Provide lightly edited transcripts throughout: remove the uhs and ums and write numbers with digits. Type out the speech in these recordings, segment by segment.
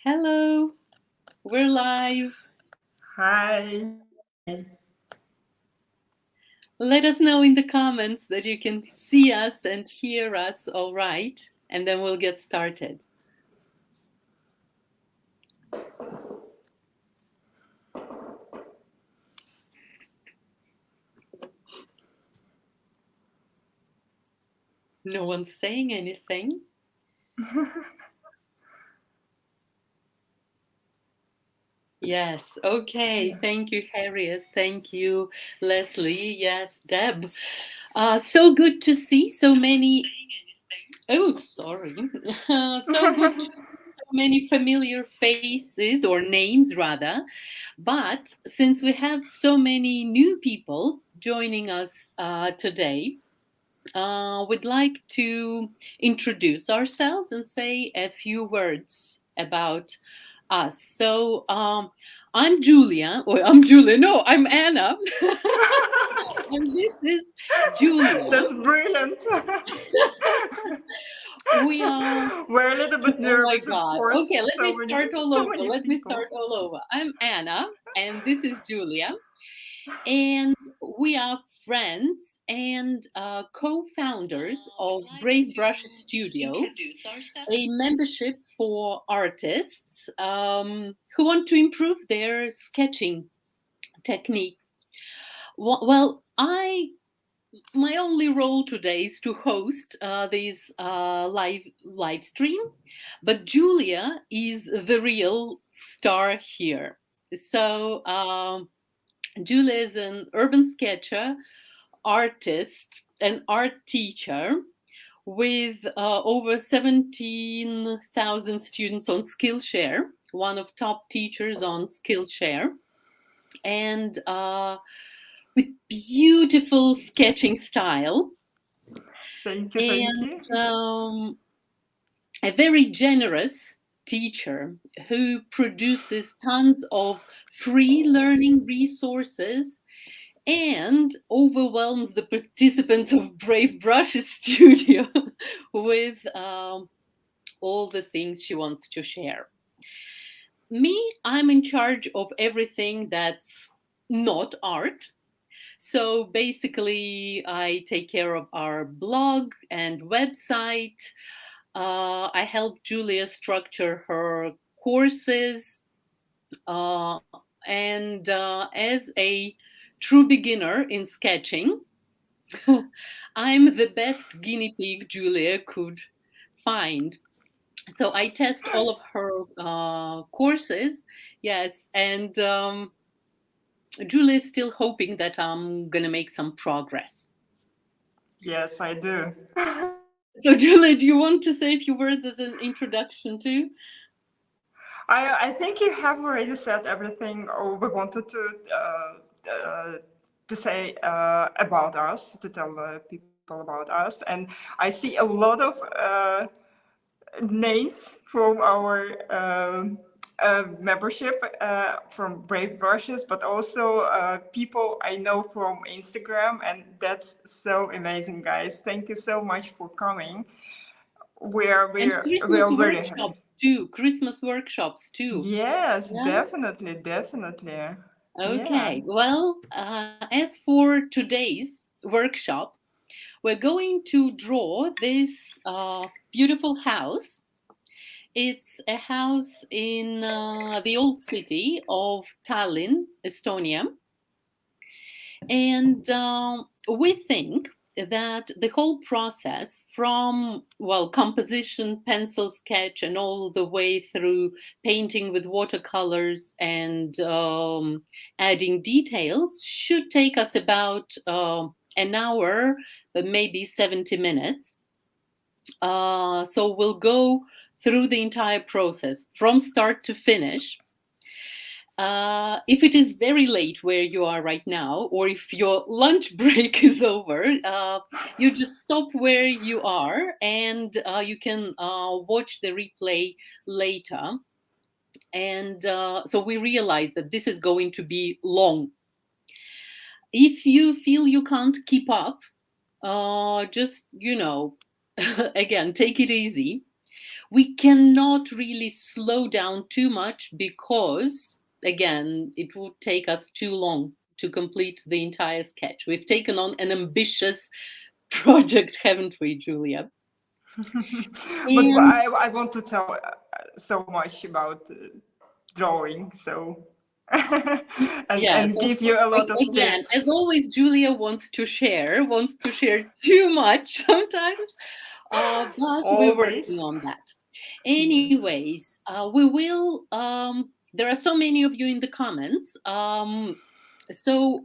Hello, we're live. Hi. Let us know in the comments that you can see us and hear us all right, and then we'll get started. No one's saying anything. Yes, okay. Thank you, Harriet. Thank you, Leslie. Yes, Deb. So good to see so many. Oh, sorry. So good to see so many familiar faces or names, rather. But since we have so many new people joining us today, we'd like to introduce ourselves and say a few words about us. So, I'm Julia, or I'm Julia, no, I'm Anna, and this is Julia. That's brilliant. We are. We're a little bit Oh my nervous, of God. course. Okay, let me So many, start all so over. many Let me start people. all over. I'm Anna, and this is Julia, and we are friends and co-founders of Brave Brush Studio, a membership for artists who want to improve their sketching techniques. Well, I my only role today is to host this live stream, but Julia is the real star here. So Julia is an urban sketcher, artist, and art teacher with over 17,000 students on Skillshare, one of top teachers on Skillshare, and with beautiful sketching style Thank you, thank and you. a very generous teacher who produces tons of free learning resources and overwhelms the participants of Brave Brushes Studio with all the things she wants to share. Me, I'm in charge of everything that's not art. So basically, I take care of our blog and website. I help Julia structure her courses. And as a true beginner in sketching, I'm the best guinea pig Julia could find. So I test all of her courses. Yes, and Julia is still hoping that I'm gonna make some progress. Yes, I do. So, Julia, do you want to say a few words as an introduction too? I think you have already said everything we wanted to say about us, to tell people about us. And I see a lot of names from our membership from Brave Brushes, but also people I know from Instagram, and that's so amazing, guys. Thank you so much for coming. And We're Christmas very happy. workshops too. Christmas workshops too. Yes, Yeah. definitely, definitely. Yeah. Okay. Well, as for today's workshop, we're going to draw this beautiful house. It's a house in the old city of Tallinn, Estonia. And we think that the whole process from, well, composition, pencil sketch, and all the way through painting with watercolors and adding details should take us about an hour, but maybe 70 minutes. So we'll go through the entire process from start to finish. If it is very late where you are right now, or if your lunch break is over, you just stop where you are and you can watch the replay later. And so we realize that this is going to be long. If you feel you can't keep up, just, again, take it easy. we cannot really slow down too much because, again, it would take us too long to complete the entire sketch. We've taken on an ambitious project, haven't we, Julia? But And I want to tell so much about drawing, so yeah, and so give you a lot of again, as tips. always, Julia wants to share too much sometimes, but we're working Always. on that. Yes. Anyways, we will. There are so many of you in the comments, so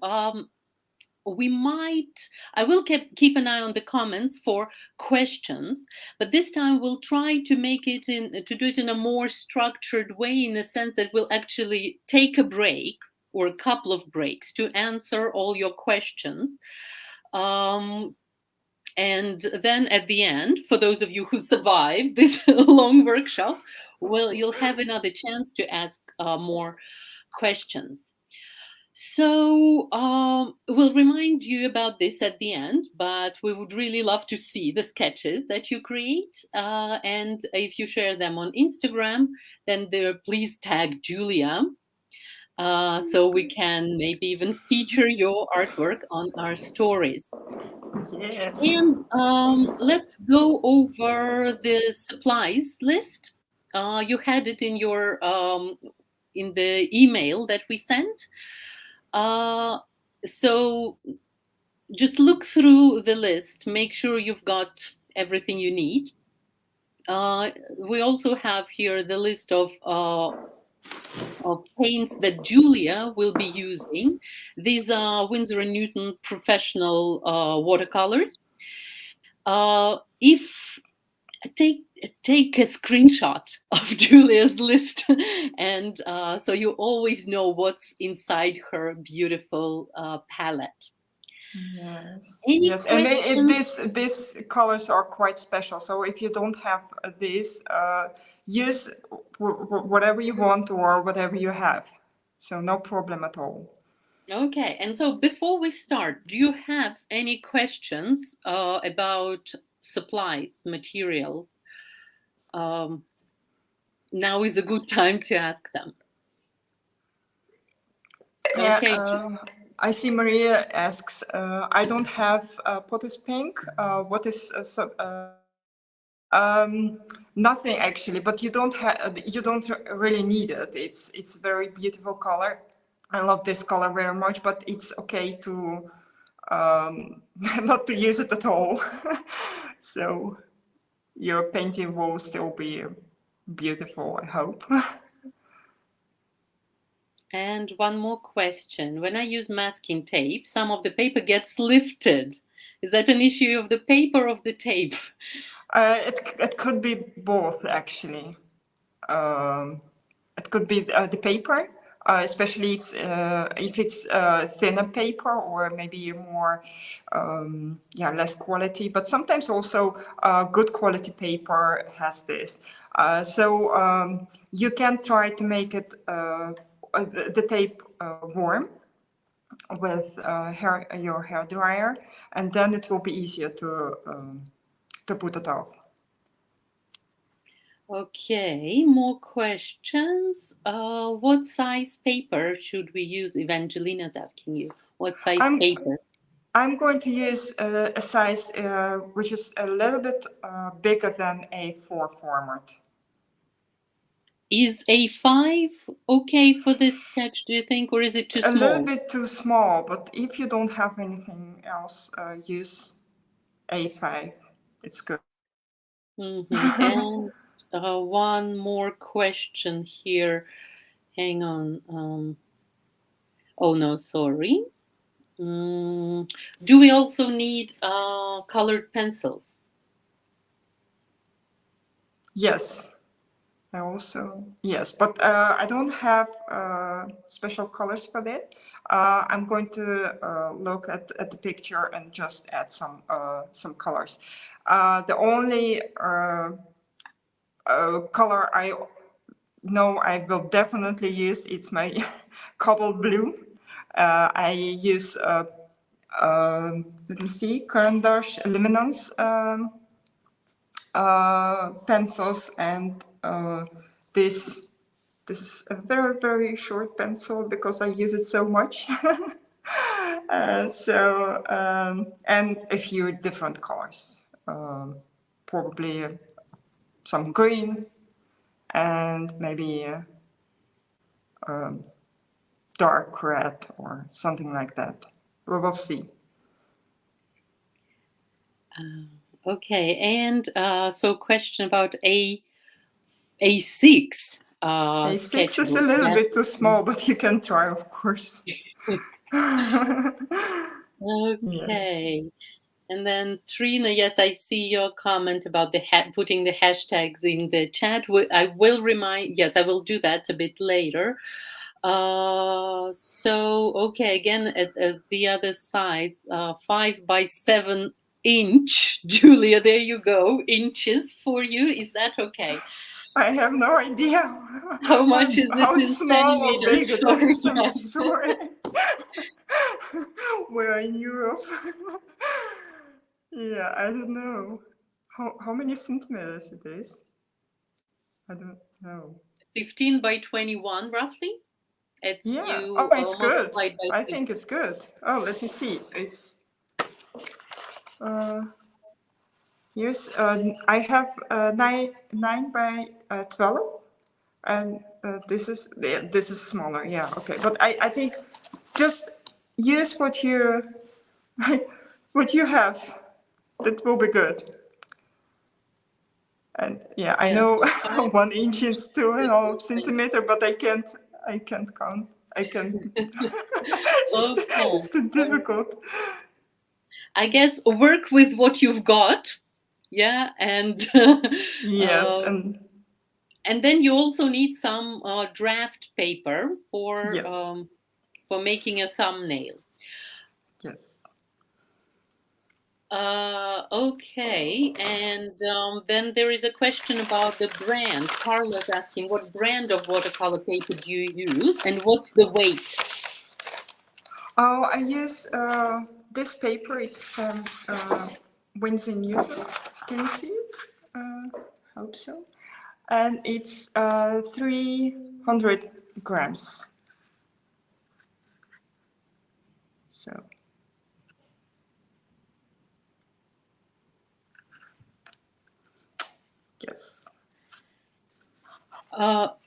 we might. I will keep an eye on the comments for questions, but this time we'll try to make it to do it in a more structured way, in a sense that we'll actually take a break or a couple of breaks to answer all your questions. Um, and then at the end, for those of you who survive this long workshop, you'll have another chance to ask more questions. So we'll remind you about this at the end, but we would really love to see the sketches that you create. And if you share them on Instagram, then please tag Julia, Yes, so we please. can maybe even feature your artwork on our stories. Yes. And let's go over the supplies list. You had it in the email that we sent. So just look through the list. Make sure you've got everything you need. We also have here the list of paints that Julia will be using. These are Winsor & Newton professional watercolors. If take a screenshot of Julia's list, and so you always know what's inside her beautiful palette. Yes, Any yes, and questions? these colors are quite special. So if you don't have this, use whatever you want or whatever you have. So no problem at all. Okay, and so before we start, do you have any questions about supplies, materials? Um, Now is a good time to ask them. Yeah, Okay, I see Maria asks, I don't have Potter's Pink. What is nothing actually, but you don't really need it. It's a very beautiful color. I love this color very much, but it's okay to not to use it at all. So your painting will still be beautiful, I hope. and one more question. When I use masking tape, some of the paper gets lifted. Is that an issue of the paper or of the tape? It could be both actually. Um, it could be the paper, especially if it's thinner paper or maybe more, less quality. But sometimes also good quality paper has this. So you can try to make it the tape warm with your hair dryer, and then it will be easier to put it off. Okay, more questions. What size paper should we use? Evangelina's asking you. What size I'm paper? I'm going to use a size which is a little bit bigger than A4 format. Is A5 okay for this sketch, do you think, or is it too A little small? bit too small, but if you don't have anything else, use A5. It's good. And one more question here. Hang on. Oh no, sorry. Do we also need colored pencils? Yes, I also, yes, but I don't have special colors for that. I'm going to look at the picture and just add some colors. The only color I know I will definitely use it's my cobalt blue. I use let me see, Caran d'Ache luminance pencils, and this is a very, very short pencil because I use it so much. And a few different colors, probably some green and maybe dark red or something like that. We will see. Okay, and so question about A6 A6 sketchbook. is a little bit too small, but you can try, of course. Okay. Yes. And then Trina, yes, I see your comment about the putting the hashtags in the chat. I will remind, yes, I will do that a bit later. So, okay, again, at the other size, 5 by 7 inch. Julia, there you go, inches for you. Is that okay? I have no idea how much is how it in small or big centimeters? it is. I'm sorry. We're in Europe. Yeah, I don't know. How many centimeters it is? I don't know. 15 by 21, roughly. It's yeah. you. Oh, it's good. By I think it's good. Oh, let me see. It's here's I have 9 by 12, and this is smaller. Yeah, okay. But I think just use what you what you have. That will be good. And yeah, I know So 1 inch is 2.5 centimeter, but I can't count. I can't. It's too difficult. I guess work with what you've got. Yeah, and yes, and then you also need some draft paper yes, for making a thumbnail. yes. Okay, and then there is a question about the brand. Carla's asking, what brand of watercolor paper do you use, and what's the weight? Oh, I use this paper. It's from Winsor Newton. Can you see it? Hope so. And it's 300 grams. So. Yes.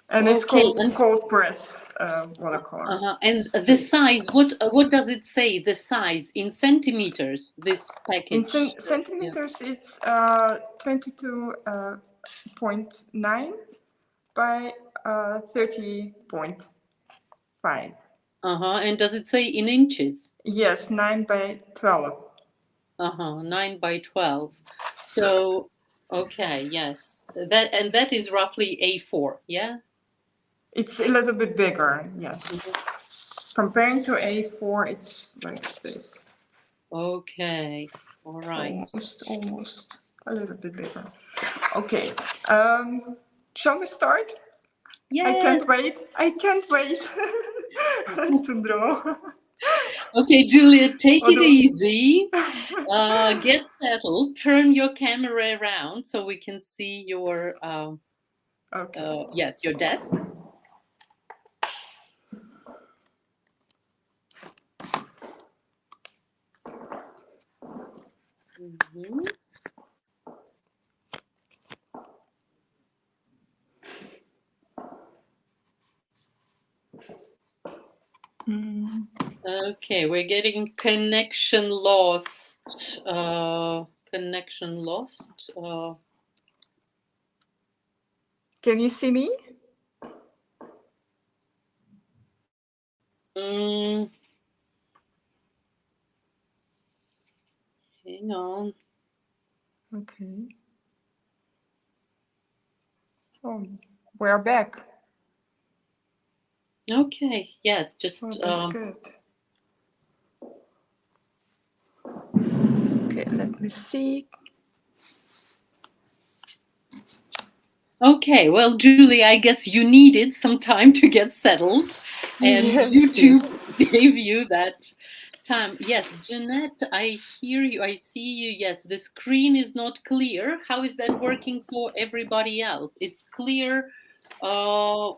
And it's cold press watercolor. And the size, what does it say? The size in centimeters? This package. In centimeters, yeah. It's 22.9 by 30.5. And does it say in inches? Yes, 9 by 12. 9 by 12. So okay, yes, that is roughly A4. Yeah. It's a little bit bigger, yes. Comparing to A4, it's like this. Okay, all right. Almost a little bit bigger. Okay, shall we start? Yes. I can't wait to draw. Okay, Julia, take it easy. Get settled. Turn your camera around so we can see your yes, your desk. Mm-hmm. Okay, we're getting connection lost. Connection lost. Can you see me? Hang on. Okay. Oh, we're back. Okay. Yes. Just. That's good. Okay. Let me see. Okay. Well, Julie, I guess you needed some time to get settled, and yes, YouTube gave you that time. Yes, Jeanette, I hear you. I see you. Yes, the screen is not clear. How is that working for everybody else? It's clear uh,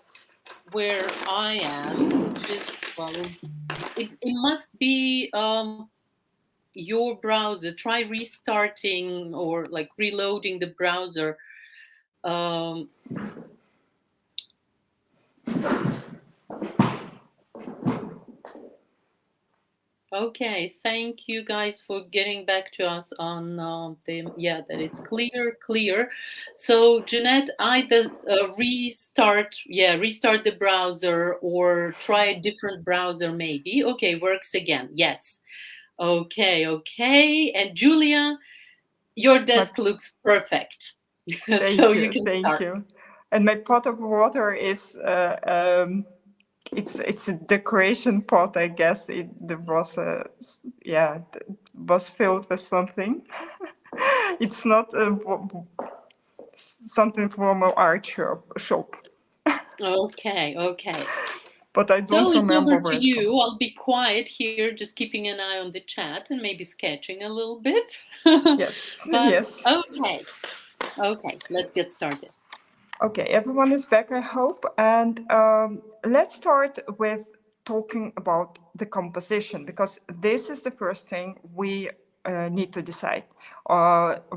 where I am, which is, well, it must be your browser. Try restarting or like reloading the browser. Um, Okay, thank you guys for getting back to us on the yeah that it's clear. So Jeanette, either restart the browser or try a different browser maybe. Okay, works again. Yes. Okay. And Julia, your My, desk looks perfect, so thank you you, can thank start. you. And my pot of water is it's a decoration pot, I guess. There was was filled with something. It's not something from an art shop, Okay. but I So don't it's over remember to where it you. comes. I'll be quiet here, just keeping an eye on the chat and maybe sketching a little bit. Yes, But yes. okay, let's get started. Okay, everyone is back, I hope. And let's start with talking about the composition, because this is the first thing we need to decide.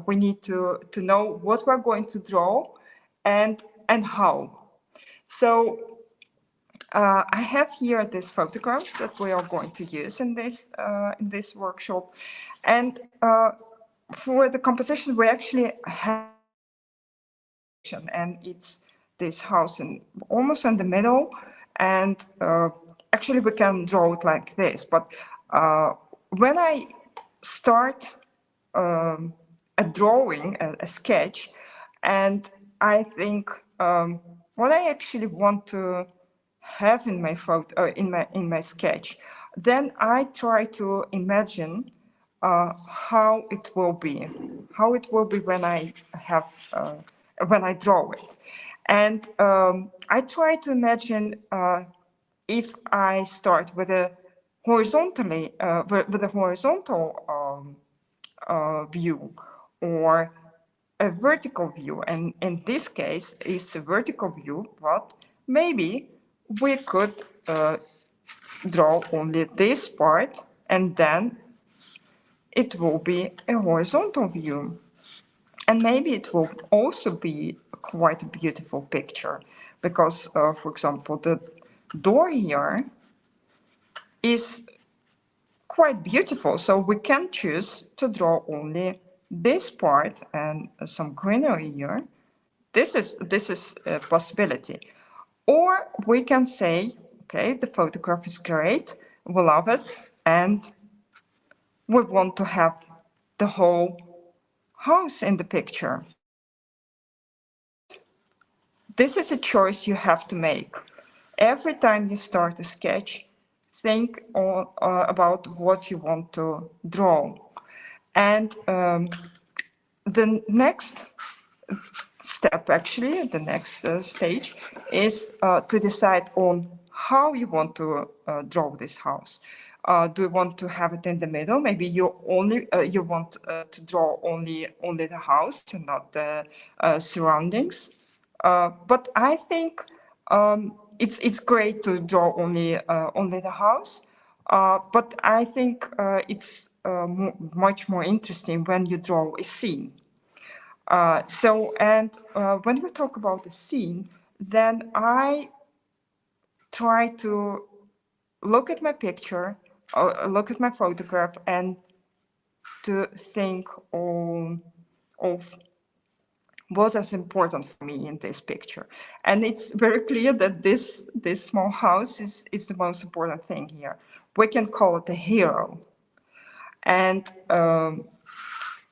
We need to know what we're going to draw and how. So I have here this photograph that we are going to use in this workshop, and for the composition we actually have and it's this house in almost in the middle, and actually we can draw it like this. But when I start a drawing, a sketch, and I think what I actually want to have in my photo, in my sketch, then I try to imagine how it will be, when I have when I draw it, and I try to imagine if I start with a with a horizontal view or a vertical view, and in this case it's a vertical view, but maybe we could draw only this part and then it will be a horizontal view. And maybe it will also be quite a beautiful picture because, for example, the door here is quite beautiful. So we can choose to draw only this part and some greenery here. This is a possibility. Or we can say, okay, the photograph is great, we love it, and we want to have the whole house in the picture. And this is a choice you have to make. Every time you start a sketch, think about what you want to draw. And the next step, actually, the next stage, is to decide on how you want to draw this house. Do you want to have it in the middle? Maybe you want to draw only the house and not the surroundings. But I think it's great to draw only the house. But I think it's much more interesting when you draw a scene. When we talk about the scene, then I try to look at my picture, look at my photograph, and to think of what is important for me in this picture. And it's very clear that this small house is the most important thing here. We can call it a hero. And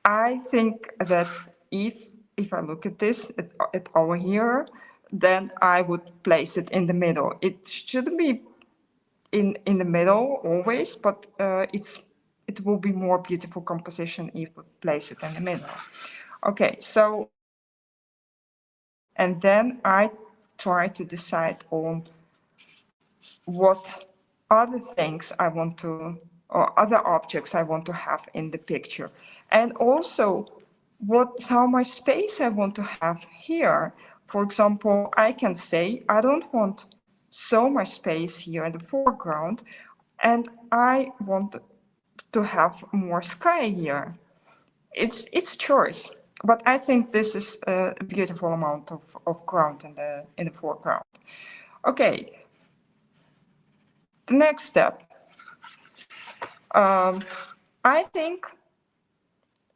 I think that if I look at this at our hero, then I would place it in the middle. It shouldn't be in the middle always, but it will be more beautiful composition if we place it in the middle. Okay, so and then I try to decide on what other things I want to or other objects I want to have in the picture. And also how much space I want to have here. For example, I can say I don't want so much space here in the foreground, and I want to have more sky here. It's choice, but I think this is a beautiful amount of ground in the foreground. Okay, the next step. I think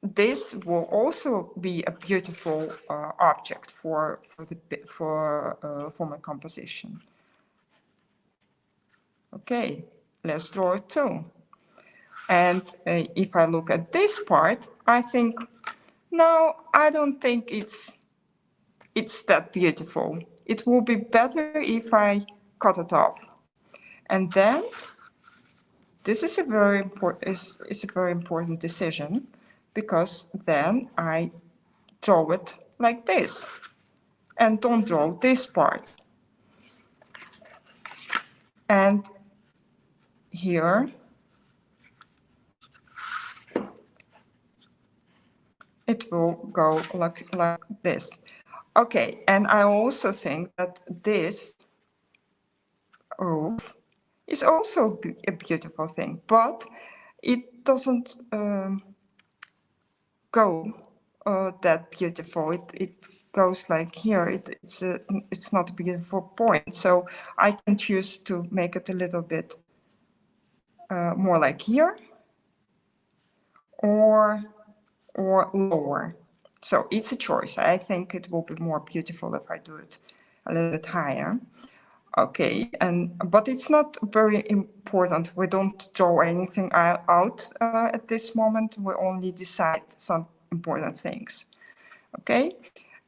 this will also be a beautiful object for my composition. Okay, let's draw it too. And if I look at this part, I think, no, I don't think it's that beautiful. It will be better if I cut it off. And then this is a very important decision, because then I draw it like this and don't draw this part. And here it will go like this. Okay, and I also think that this roof is also a beautiful thing, but it doesn't go that beautiful. It goes like here. It's not a beautiful point. So I can choose to make it a little bit more like here, or lower. So it's a choice. I think it will be more beautiful if I do it a little bit higher. Okay, but it's not very important. We don't draw anything out at this moment. We only decide some important things. Okay,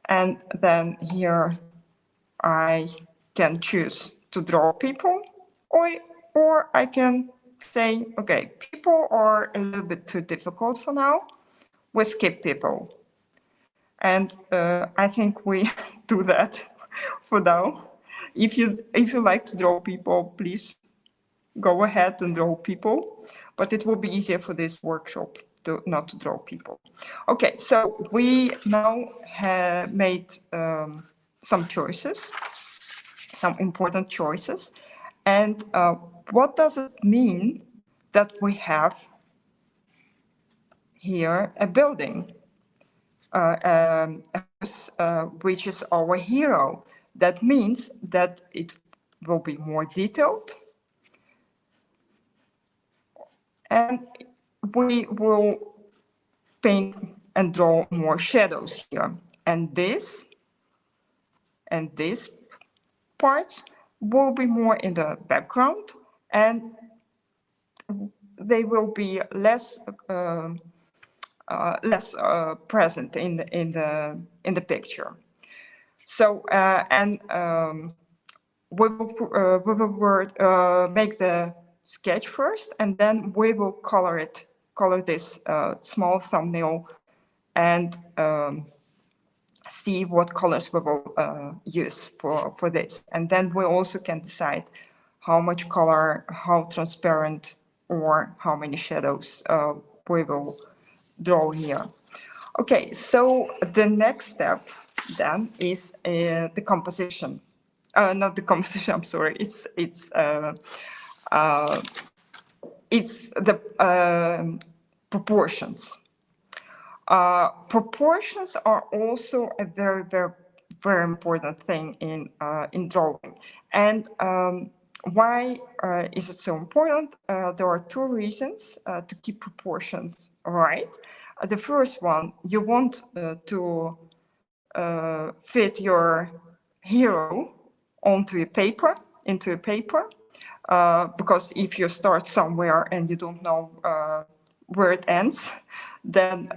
and then here I can choose to draw people, or I can say, okay, people are a little bit too difficult for now. We skip people. And I think we do that for now. If you like to draw people, please go ahead and draw people. But it will be easier for this workshop to not to draw people. Okay, so we now have made some choices, some important choices. And what does it mean that we have here a building? Which is our hero. That means that it will be more detailed, and we will paint and draw more shadows here. And this parts will be more in the background, and they will be less present in the picture. So we will make the sketch first, and then we will color this small thumbnail, and see what colors we will use for this. And then we also can decide how much color, how transparent, or how many shadows we will draw here. Okay, so the next step then is the composition. Not the composition, I'm sorry. It's the proportions. Proportions are also a very, very, very important thing in drawing. And why is it so important? There are two reasons to keep proportions right. The first one, you want to fit your hero into a paper, because if you start somewhere and you don't know where it ends, then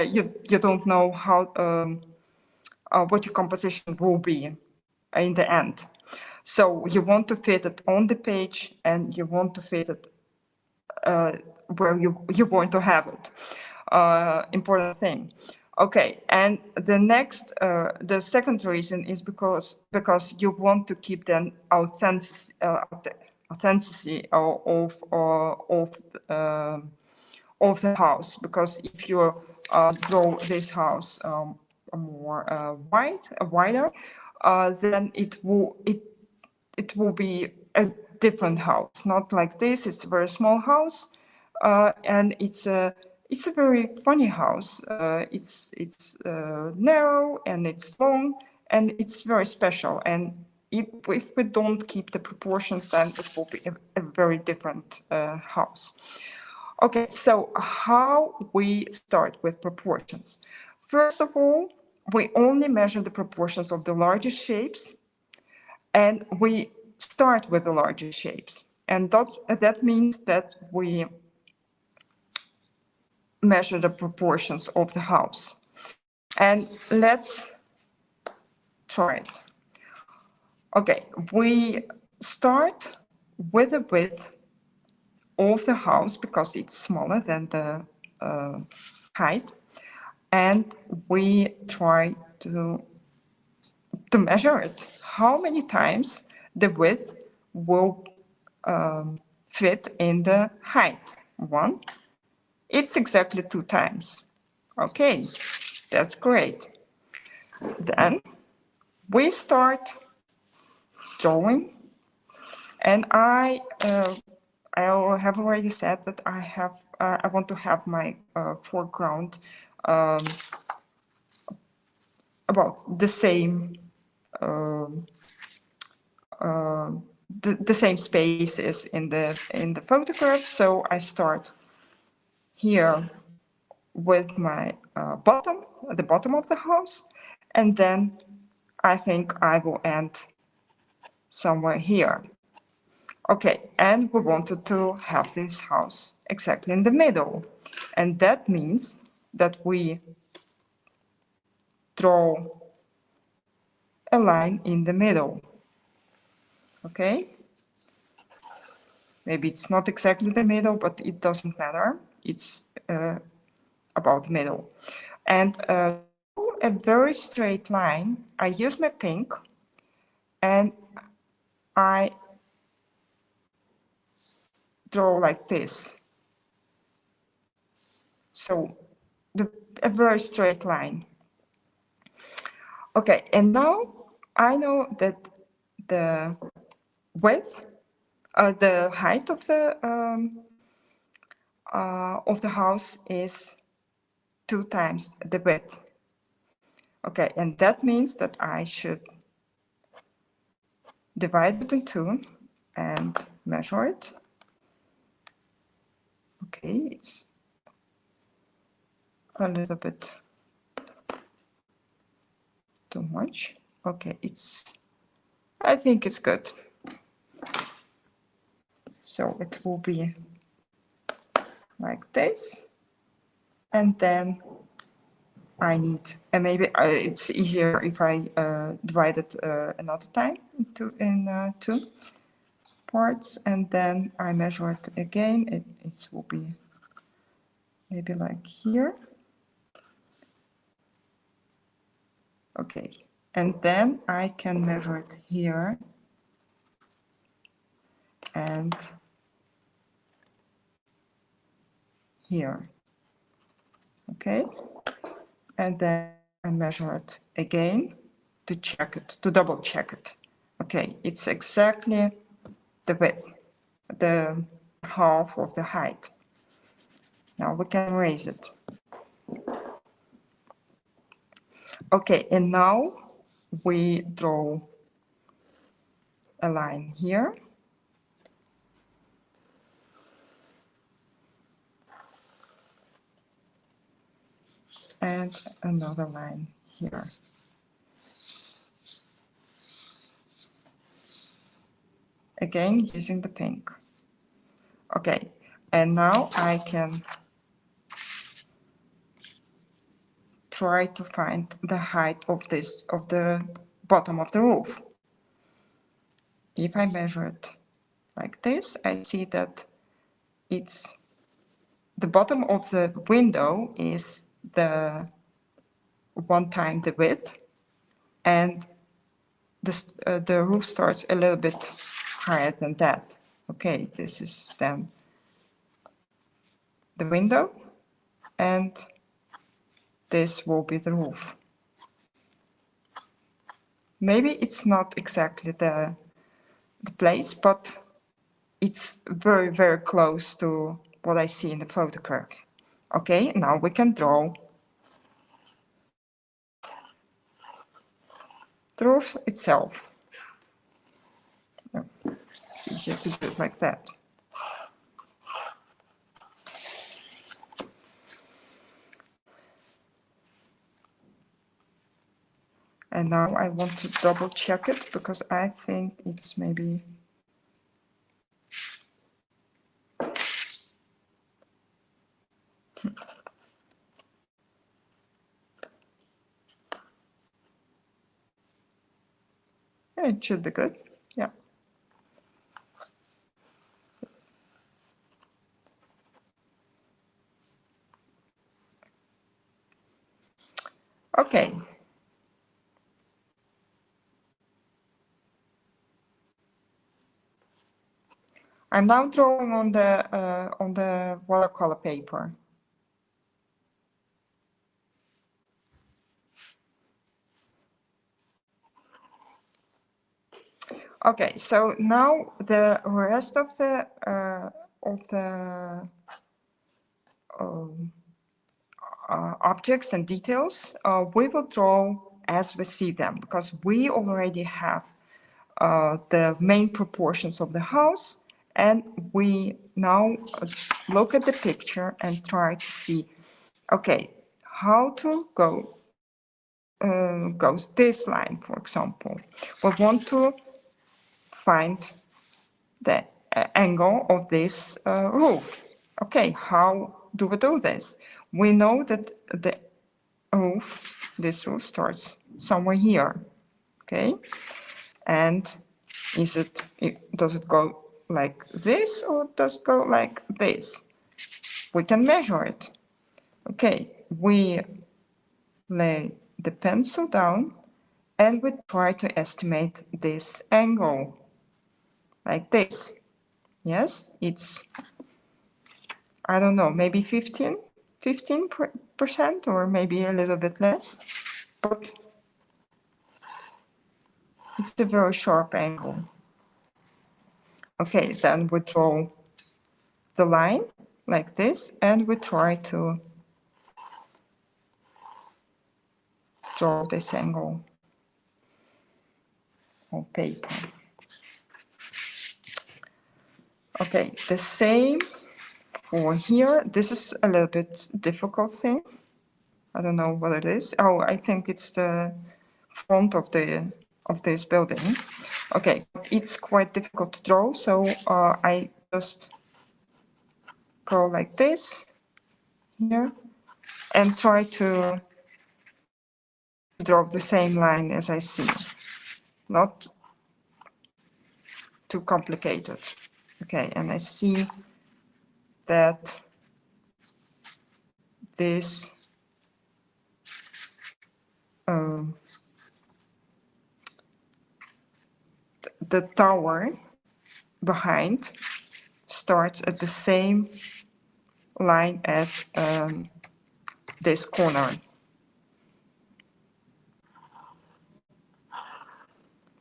you don't know how what your composition will be in the end. So you want to fit it on the page, and you want to fit it where you want to have it. Important thing. Okay, and the second reason is because you want to keep the authenticity of the house, because if you draw this house more wider, then it will be a different house, not like this. It's a very small house, and it's a very funny house. It's narrow and it's long and it's very special. And if we don't keep the proportions, then it will be a very different house. Okay, so how we start with proportions? First of all, we only measure the proportions of the largest shapes, and we start with the largest shapes. And that means that we measure the proportions of the house. And let's try it. Okay, we start with the width of the house because it's smaller than the height, and we try to measure it. How many times the width will fit in the height? 1. It's exactly 2 times. Okay, that's great. Then we start drawing, and I have already said that I want to have my foreground about the same the same spaces in the photograph. So I start here with my the bottom of the house, and then I think I will end somewhere here. Okay, and we wanted to have this house exactly in the middle, and that means that we draw a line in the middle. Okay, maybe it's not exactly the middle, but it doesn't matter. It's about the middle. And a very straight line, I use my pink, and I draw like this. So a very straight line. Okay, and now I know that the width, the height of the house is 2 times the width. Okay, and that means that I should divide it in 2 and measure it. Okay, it's a little bit too much. Okay, I think it's good. So it will be like this. And then I need, and maybe it's easier if I divide it another time in 2 parts, and then I measure it again. It will be maybe like here. Okay, and then I can measure it here and here. Okay, and then I measure it again to check it, to double check it. Okay, it's exactly the width, the half of the height. Now we can raise it. Okay, and now we draw a line here. And another line here. Again, using the pink. Okay, and now I can try to find the height of the bottom of the roof. If I measure it like this, I see that it's the bottom of the window is the 1 time the width, and the roof starts a little bit higher than that. Okay, this is then the window, and this will be the roof. Maybe it's not exactly the place, but it's very, very close to what I see in the photograph. Okay, now we can draw the roof itself. It's easier to do it like that. And now I want to double check it because I think it's maybe yeah, it should be good. Yeah. Okay. I'm now drawing on the watercolor paper. Okay, so now the rest of the objects and details we will draw as we see them, because we already have the main proportions of the house, and we now look at the picture and try to see, okay, how to go goes this line, for example. We want to find the angle of this roof. Okay, how do we do this? We know that the roof, this roof starts somewhere here, okay? And does it go like this or does it go like this? We can measure it. Okay, we lay the pencil down and we try to estimate this angle like this. Yes, it's, I don't know, maybe 15% or maybe a little bit less, but it's a very sharp angle. Okay, then we draw the line like this and we try to draw this angle on paper. Okay, the same for here. This is a little bit difficult thing. I don't know what it is. Oh, I think it's the front of this building. Okay, it's quite difficult to draw, so I just go like this here and try to draw the same line as I see, not too complicated. Okay, and I see that this the tower behind starts at the same line as this corner.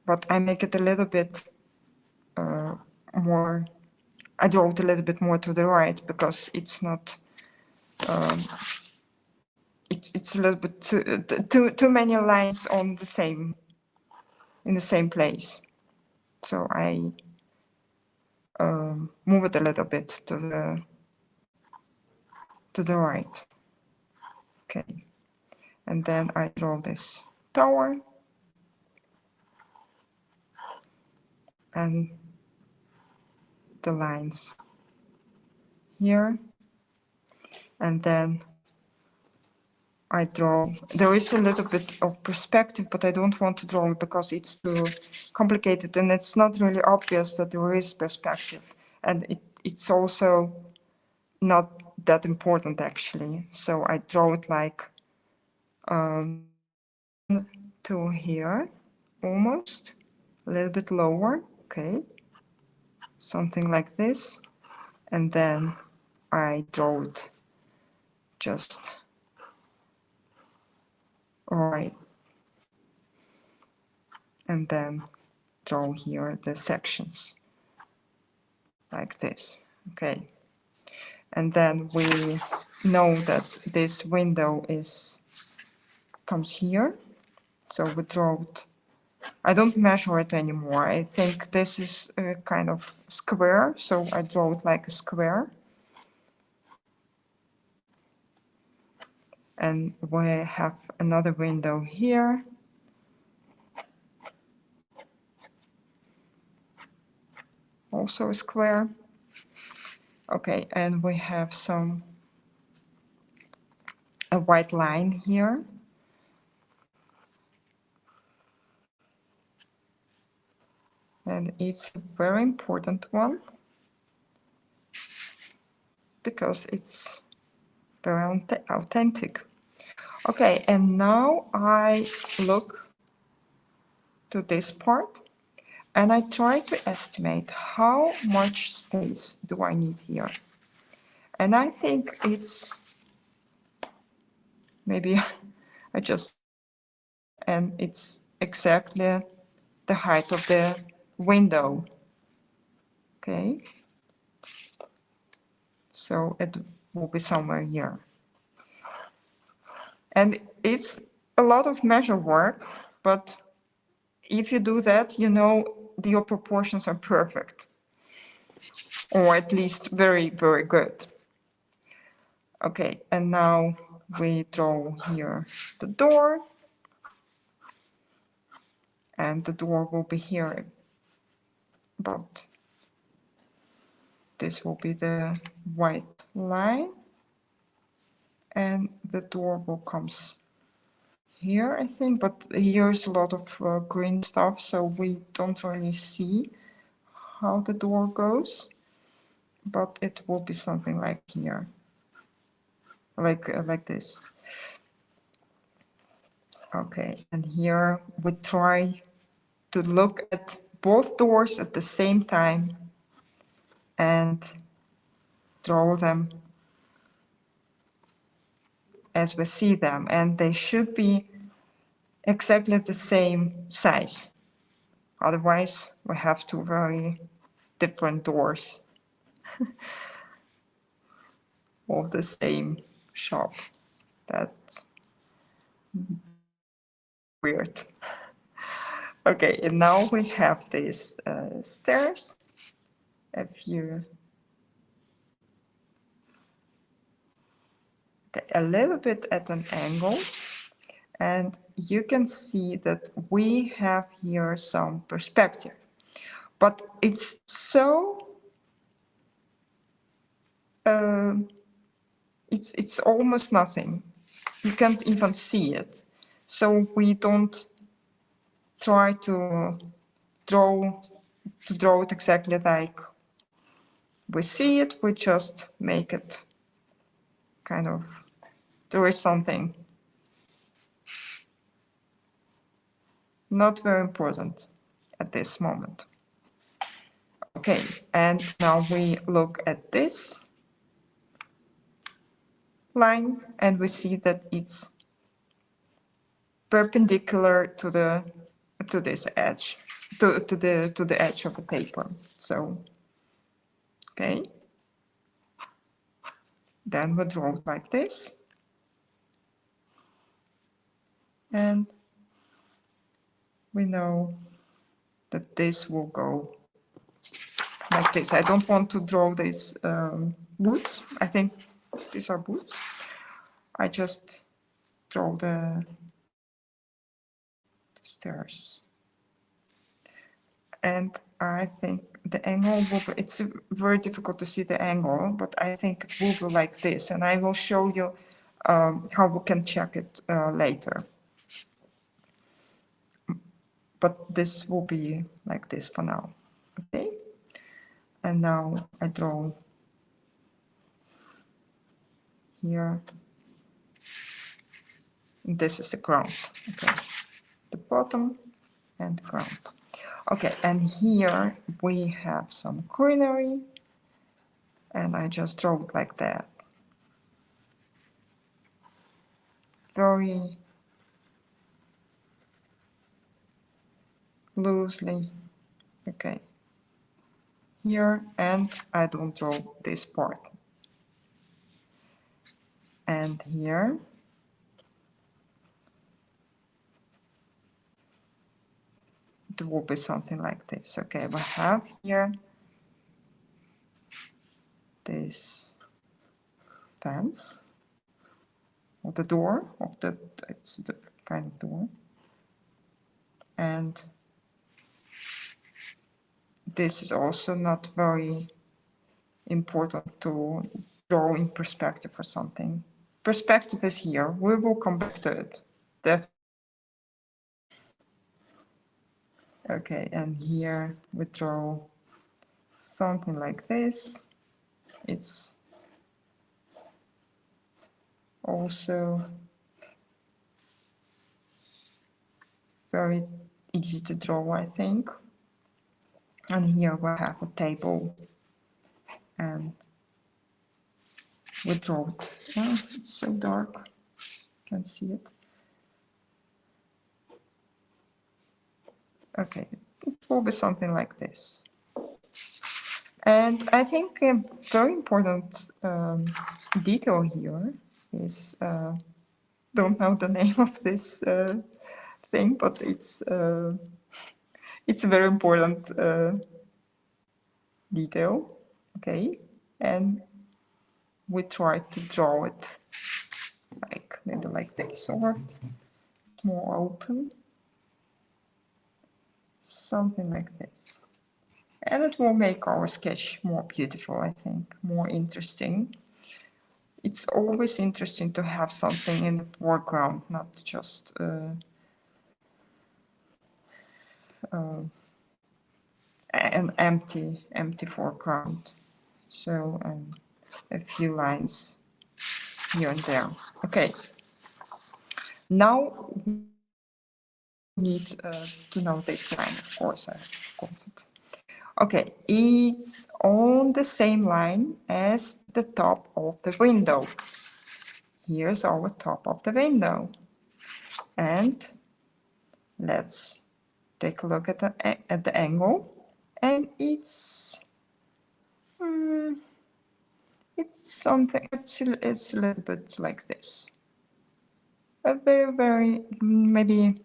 But I make it a little bit more, I draw it a little bit more to the right because it's not, it's a little bit too many lines on the same, in the same place. So I move it a little bit to the right. Okay, and then I draw this tower and the lines here, and then I draw, there is a little bit of perspective, but I don't want to draw it because it's too complicated and it's not really obvious that there is perspective, and it's also not that important actually. So I draw it like to here, almost a little bit lower. Okay, something like this, and then I draw it just right, and then draw here the sections like this. Okay, and then we know that this window comes here, so we draw it. I don't measure it anymore. I think this is a kind of square, so I draw it like a square. And we have another window here. Also a square. Okay, and we have a white line here. And it's a very important one because it's very authentic. Okay, and now I look to this part and I try to estimate how much space do I need here. And I think it's maybe I just, and it's exactly the height of the window. Okay, so it will be somewhere here. And it's a lot of measure work, but if you do that, you know your proportions are perfect, or at least very, very good. Okay, and now we draw here the door, and the door will be here, but this will be the white line, and the door will come here, I think, but here's a lot of green stuff, so we don't really see how the door goes, but it will be something like here, like this. Okay, and here we try to look at both doors at the same time and draw them as we see them, and they should be exactly the same size. Otherwise, we have two very different doors of the same shop. That's weird. Okay, and now we have these stairs. If you a little bit at an angle, and you can see that we have here some perspective, but it's so it's almost nothing. You can't even see it, so we don't try to draw it exactly like we see it. We just make it kind of, there is something not very important at this moment. Okay, and now we look at this line and we see that it's perpendicular to this edge, to the edge of the paper. So, okay, then we draw it like this, and we know that this will go like this. I don't want to draw these boots. I think these are boots. I just draw the stairs. And I think the angle will be, it's very difficult to see the angle, but I think it will be like this. And I will show you how we can check it later. But this will be like this for now. Okay. And now I draw here. And this is the ground. Okay. The bottom and the ground. Okay, and here we have some greenery, and I just draw it like that. Very loosely. Okay. Here, and I don't draw this part. And here. It will be something like this. Okay, we have here this fence, or the door of the, it's the kind of door. And this is also not very important to draw in perspective or something. Perspective is here. We will come back to it. Okay, and here we draw something like this. It's also very easy to draw, I think. And here we have a table, and we draw it. Oh, it's so dark, can't see it. Okay, it will be something like this. And I think a very important detail here is, don't know the name of this thing, but it's a very important detail, okay? And we try to draw it like maybe like this, or more open, something like this. And it will make our sketch more beautiful, I think, more interesting. It's always interesting to have something in the foreground, not just an empty foreground. So a few lines here and there. Okay. Now we need to know this line, of course, I got it. Okay, it's on the same line as the top of the window. Here's our top of the window. And let's take a look at the angle. And it's something, it's a little bit like this. A very, maybe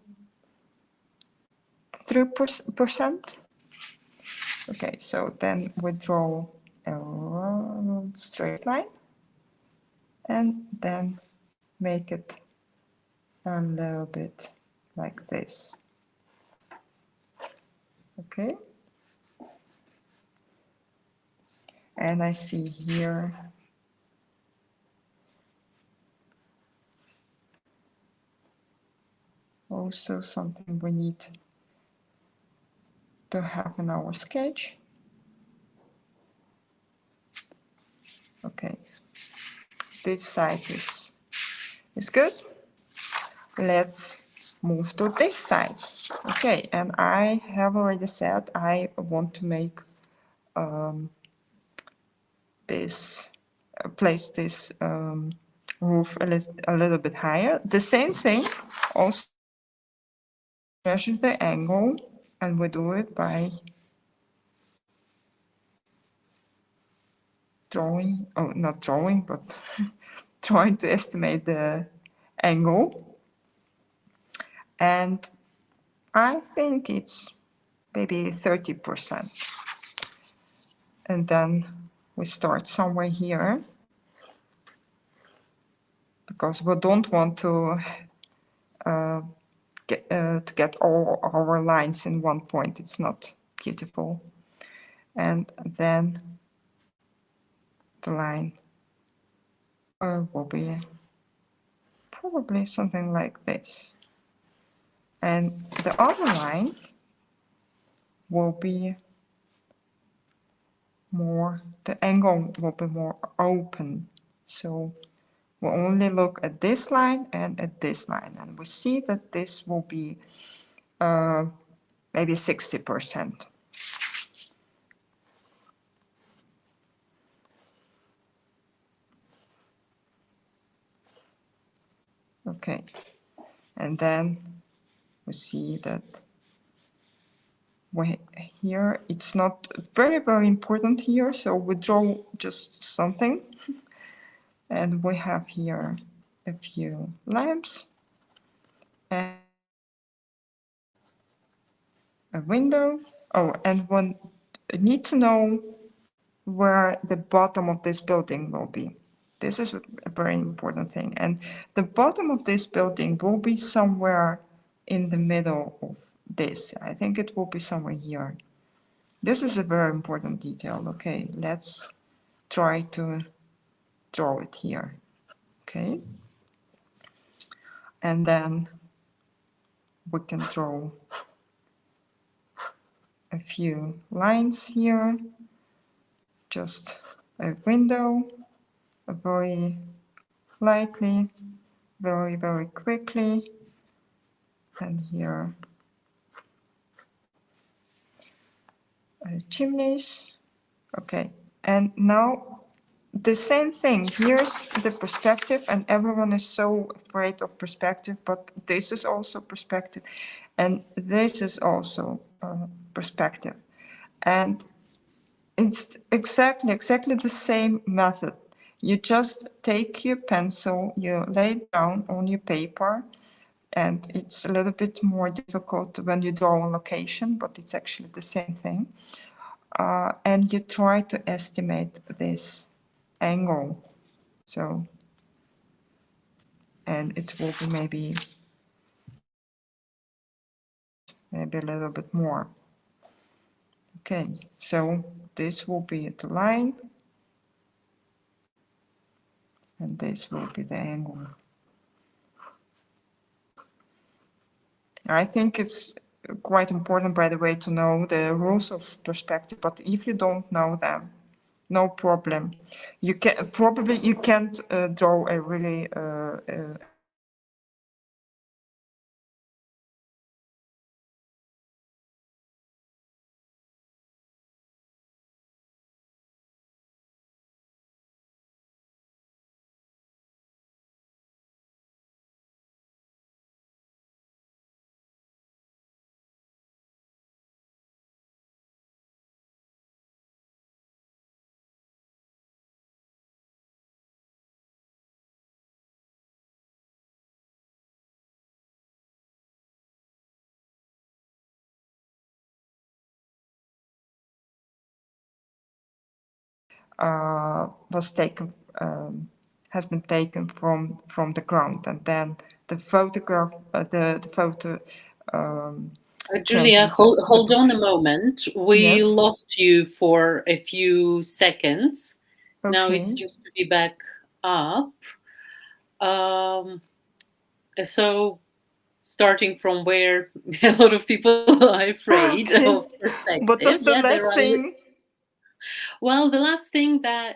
3%. Okay, so then we draw a straight line and then make it a little bit like this. Okay. And I see here also something we need to have in our sketch. Okay, this side is good. Let's move to this side. Okay, and I have already said I want to make this, place this roof a little bit higher. The same thing, also measure the angle, and we do it by drawing, oh, not drawing, but trying to estimate the angle. And I think it's maybe 30%. And then we start somewhere here, because we don't want to get all our lines in one point. It's not beautiful. And then the line will be probably something like this. And the other line will be more, the angle will be more open. So we'll only look at this line and at this line. And we see that this will be maybe 60%. Okay, and then we see that we here it's not very important here, so we draw just something, and we have here a few lamps and a window. Oh, and one need to know where the bottom of this building will be. This is a very important thing. And the bottom of this building will be somewhere in the middle of this. I think it will be somewhere here. This is a very important detail. Okay, let's try to draw it here. Okay. And then we can draw a few lines here. Just a window, a very lightly, very quickly. And here chimneys. Okay, and now the same thing. Here's the perspective, and everyone is so afraid of perspective, but this is also perspective, and this is also perspective. And it's exactly the same method. You just take your pencil, you lay it down on your paper, and it's a little bit more difficult when you draw on location, but it's actually the same thing. And you try to estimate this angle. So, and it will be maybe a little bit more. Okay, so this will be the line, and this will be the angle. I think it's quite important, by the way, to know the rules of perspective, but if you don't know them, no problem. You can probably you can't draw a really was taken has been taken from the ground, and then the photograph the photo Julia, changes hold on a moment. We yes. lost you for a few seconds. Now it Okay. seems to be back up. Um, so, starting from where a lot of people are afraid Okay. of What perspective. was the Yeah, there last are. thing? Well, the last thing that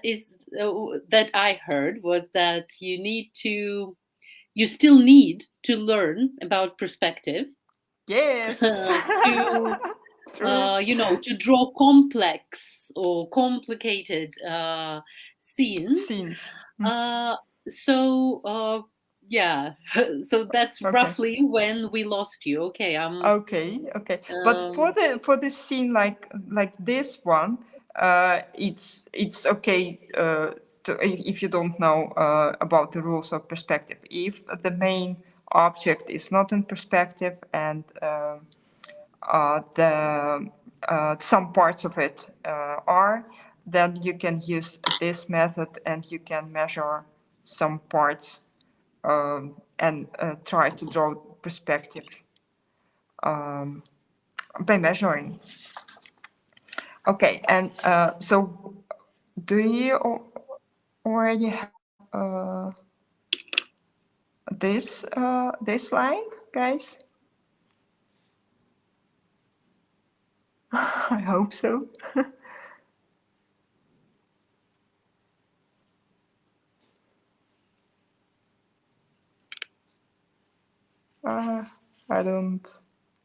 I heard was that you still need to learn about perspective Yes. to True. to draw complex or complicated scenes. Scenes. Uh, so yeah, so that's Okay. roughly when we lost you. Okay, Okay, okay. But um, for the scene like this one, it's okay to, if you don't know about the rules of perspective. If the main object is not in perspective and the some parts of it are, then you can use this method and you can measure some parts and try to draw perspective by measuring. Okay, and so do you already have this line, guys? I hope so. Uh, I don't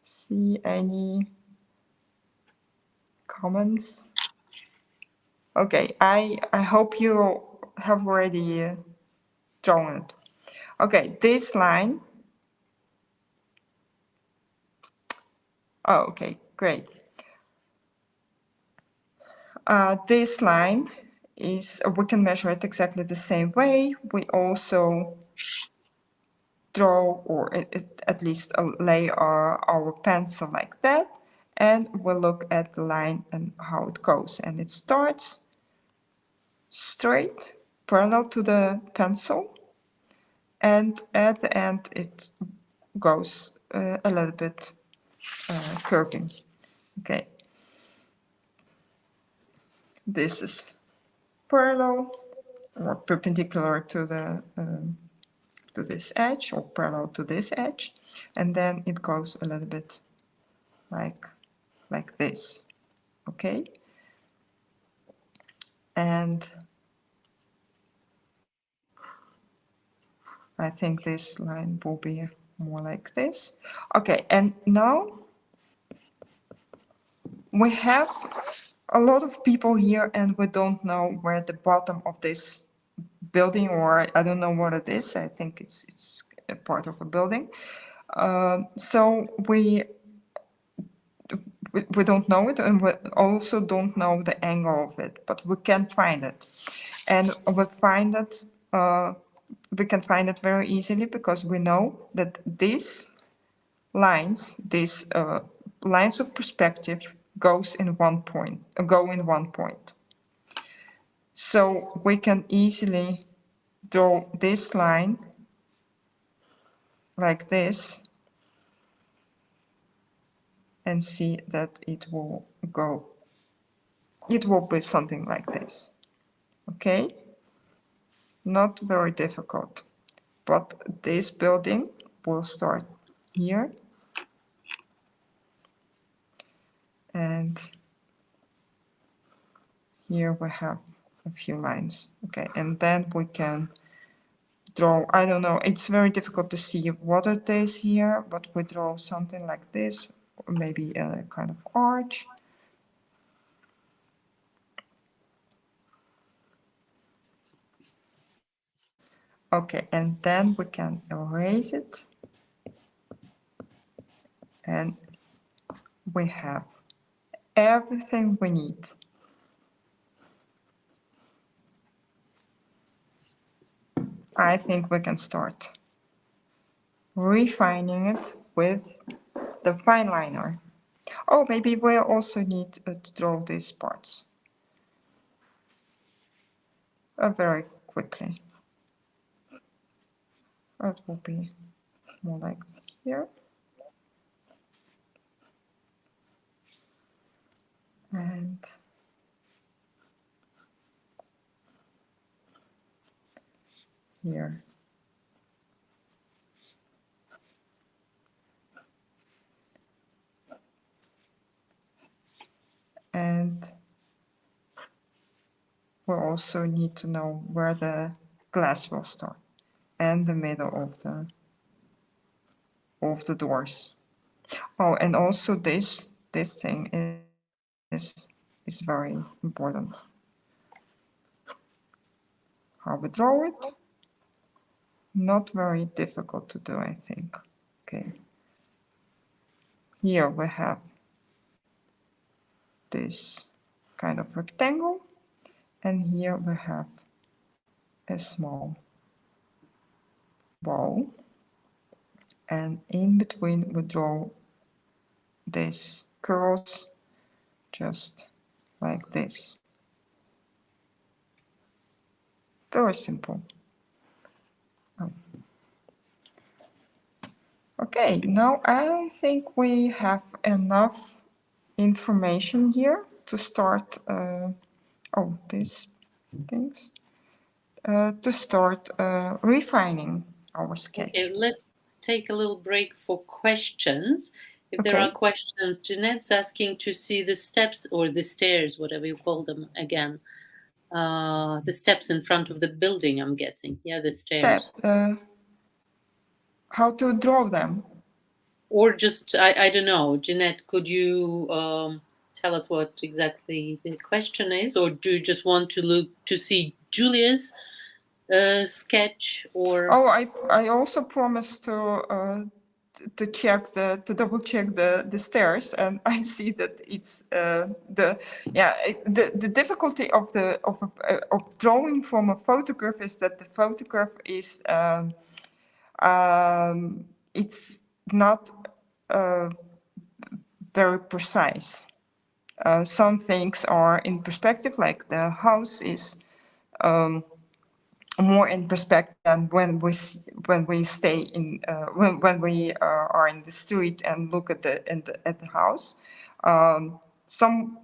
see any. comments. Okay, I hope you have already drawn it. Okay, this line. Oh, okay, great. This line is, we can measure it exactly the same way. We also draw, or at least lay our pencil like that, and we'll look at the line and how it goes. And it starts straight, parallel to the pencil, and at the end it goes a little bit curving. Okay, this is parallel or perpendicular to the to this edge, or parallel to this edge, and then it goes a little bit like this. Okay, and I think this line will be more like this. Okay, and now we have a lot of people here and we don't know where the bottom of this building, or I don't know what it is. I think it's a part of a building. So we don't know it, and we also don't know the angle of it, but we can find it. And we find it, we can find it very easily because we know that these lines, these lines of perspective go in one point. So we can easily draw this line like this and see that it will be something like this. Okay? Not very difficult. But this building will start here. And here we have a few lines. Okay, and then we can draw, I don't know, it's very difficult to see what it is here, but we draw something like this, or maybe a kind of arch. Okay, and then we can erase it. And we have everything we need. I think we can start refining it with the fine liner. Oh, maybe we also need to draw these parts very quickly. It will be more like here. And here. And we also need to know where the glass will start and the middle of the doors. Oh, and also this thing is very important. How we draw it, not very difficult to do, I think. Okay. Here we have this kind of rectangle, and here we have a small ball, and in between we draw these curls just like this. Very simple. Okay, now I think we have enough information here to start, these things, to start refining our sketch. Okay, let's take a little break for questions. If there are questions, Jeanette's asking to see the steps or the stairs, whatever you call them again. The steps in front of the building, I'm guessing. Yeah, the stairs. How to draw them? Or just, I don't know. Jeanette, could you tell us what exactly the question is, or do you just want to look to see Julia's sketch? Or Oh, I also promised to check to double check the stairs, and I see that it's the difficulty of of drawing from a photograph is that the photograph is it's not very precise. Some things are in perspective, like the house is more in perspective than when we stay in when we are in the street and look at the house. Some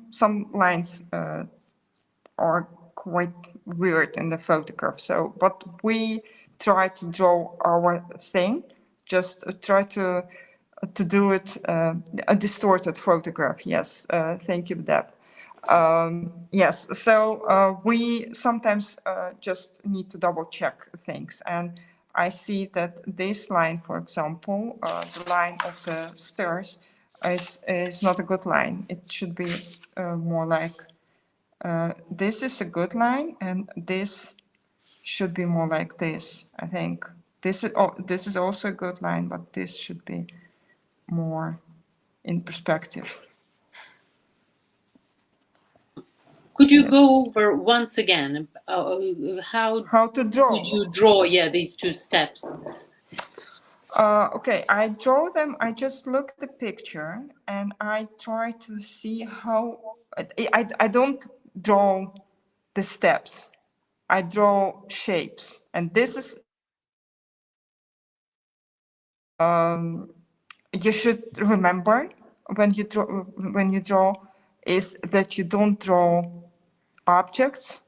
lines are quite weird in the photograph. So, but we try to draw our thing, just try to do it a distorted photograph. Yes, thank you, Deb. Yes, so we sometimes just need to double check things. And I see that this line, for example, the line of the stairs is not a good line. It should be more like, this is a good line, and this should be more like this, I think. This is also a good line, but this should be more in perspective. could you Yes. go over once again How to draw? would you draw? Yeah, these two steps. Okay, I draw them. I just look at the picture and I try to see how. I don't draw the steps. I draw shapes, and this is. You should remember when you draw is that you don't draw objects,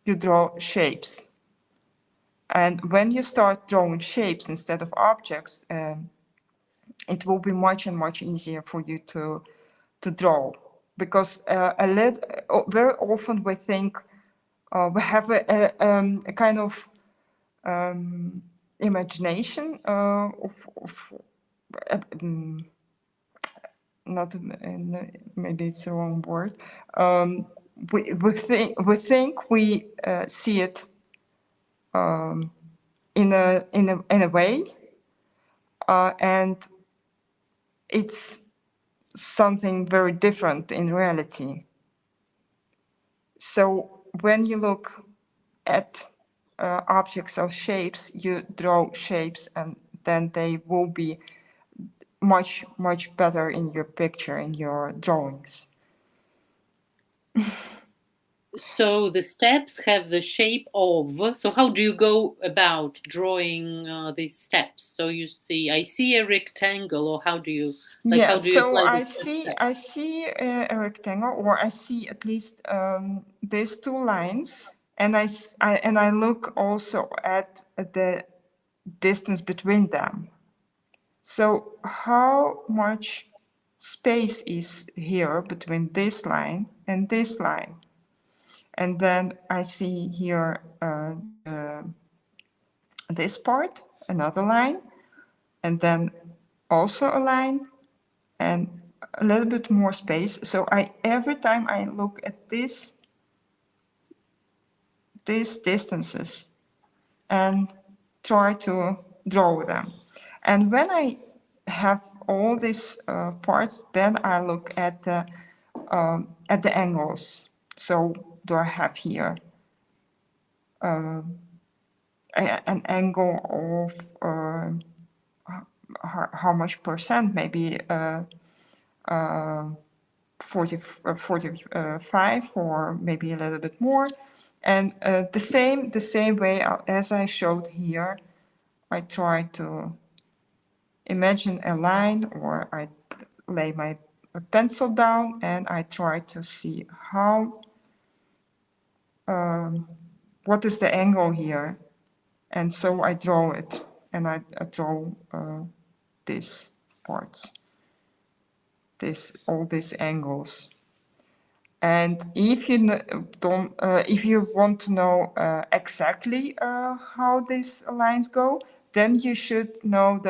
you draw shapes. And when you start drawing shapes instead of objects, it will be much and much easier for you to draw, because very often we think we have a kind of imagination of not maybe it's the wrong word. We think we see it in a way, and it's something very different in reality. So when you look at objects or shapes, you draw shapes, and then they will be much better in your picture, in your drawings. So the steps have the shape of. So how do you go about drawing these steps? So you see, I see a rectangle, or how do you like? Yeah, How do you so apply I this first see step? I see a rectangle, or I see at least these two lines, and I look also at the distance between them. So how much space is here between this line and this line? And then I see here this part, another line, and then also a line, and a little bit more space. So every time I look at these distances and try to draw them. And when I have all these parts, then I look at the angles. So do I have here an angle of how much percent? Maybe 45, or maybe a little bit more. And the same way as I showed here, I try to imagine a line, or I lay my pencil down and I try to see how, what is the angle here? And so I draw it, and I draw these parts, all these angles. And if you don't, if you want to know exactly how these lines go, then you should know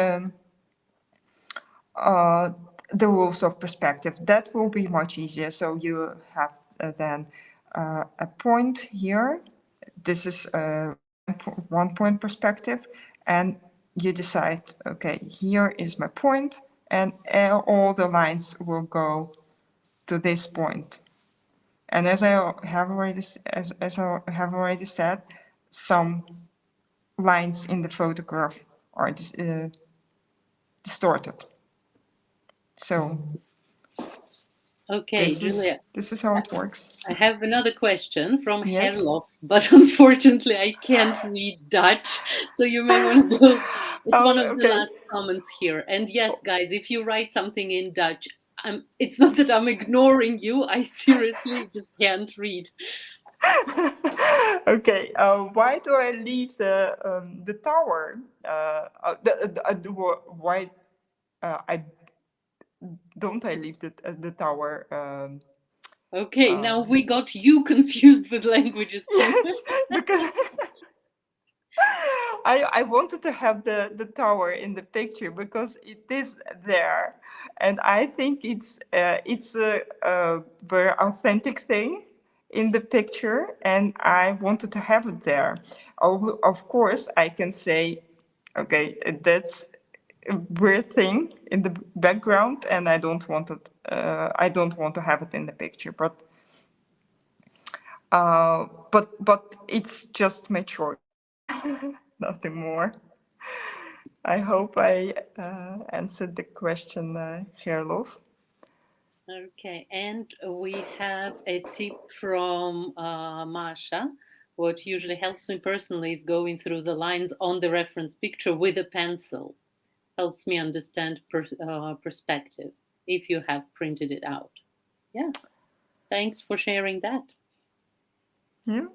the rules of perspective. That will be much easier. So you have then a point here. This is a 1 point perspective, and you decide, okay, here is my point, and all the lines will go to this point. And as I have already said, some lines in the photograph are distorted. So Okay, Julia. This is how it works. I have another question from Yes. Herlof, but unfortunately I can't read Dutch, so you may want to go. It's one of the Okay. last comments here. And yes, guys, if you write something in Dutch, it's not that I'm ignoring you. I seriously just can't read. Okay. Why do I leave the tower? Why I don't I leave the tower? Okay, now we got you confused with languages too. Yes, because I wanted to have the tower in the picture because it is there, and I think it's a very authentic thing in the picture, and I wanted to have it there. Of course, I can say, okay, that's a weird thing in the background, and I don't want it. I don't want to have it in the picture, but it's just my choice. Nothing more. I hope I answered the question, Gerlof. Okay, and we have a tip from Masha. What usually helps me personally is going through the lines on the reference picture with a pencil. Helps me understand perspective if you have printed it out. Yeah, thanks for sharing that. Yeah.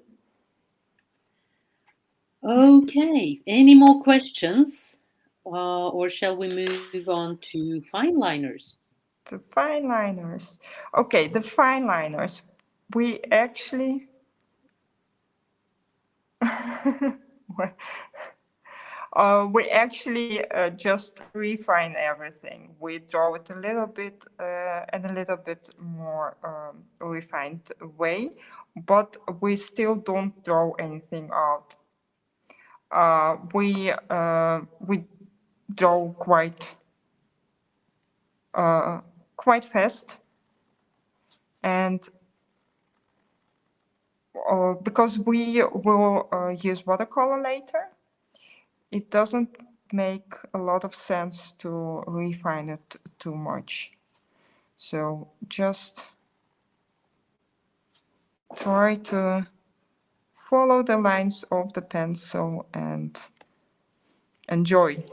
Okay, any more questions? Or shall we move on to fine liners? The fine liners. Okay, the fine liners. We actually. We actually just refine everything. We draw it a little bit and a little bit more refined way, but we still don't draw anything out. We draw quite fast, and because we will use watercolor later, it doesn't make a lot of sense to refine it too much. So just try to follow the lines of the pencil and enjoy.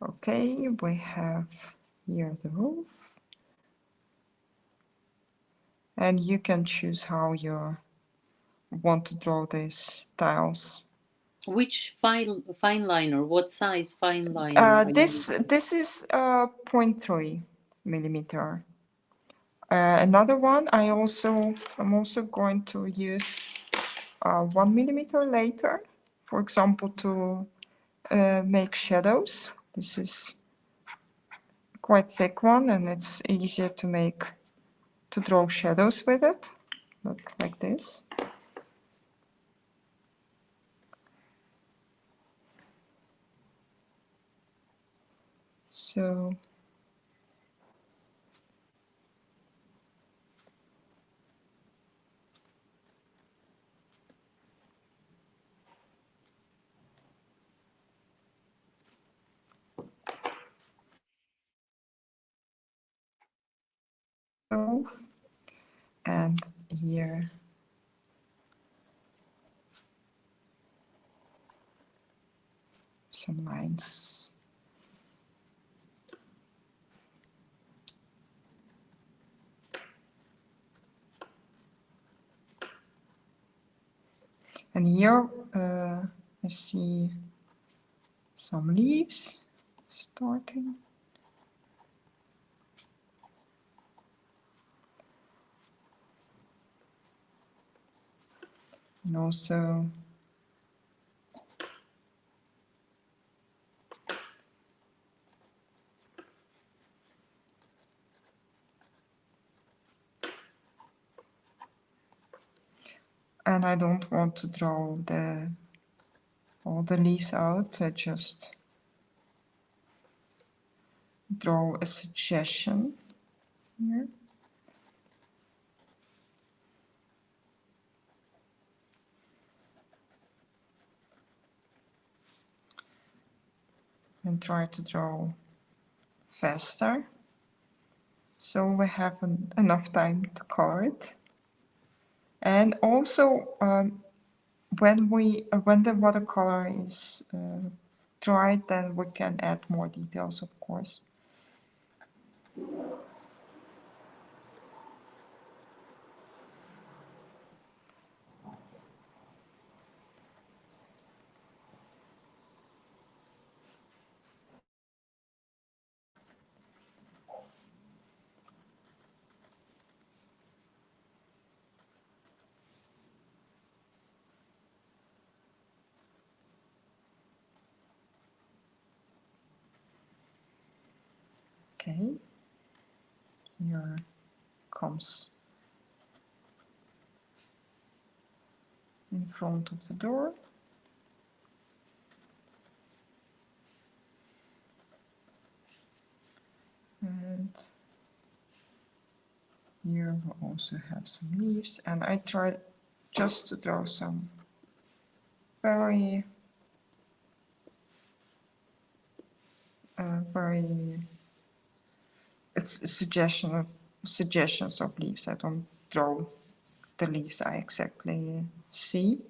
Okay, we have here the roof. And you can choose how you want to draw these tiles. Which fine liner? What size fine liner are you using? This is 0.3 millimeter. Another one I'm also going to use 1 millimeter later, for example, to make shadows. This is quite thick one, and it's easier to draw shadows with it. Look like this. So and here some lines. And here I see some leaves starting. And also and I don't want to draw all the leaves out. I just draw a suggestion here. And try to draw faster so we have enough time to color it. And also when the watercolor is dried, then we can add more details, of course. Okay, here comes in front of the door. And here we also have some leaves, and I tried just to draw some very it's a suggestions of leaves. I don't draw the leaves I exactly see.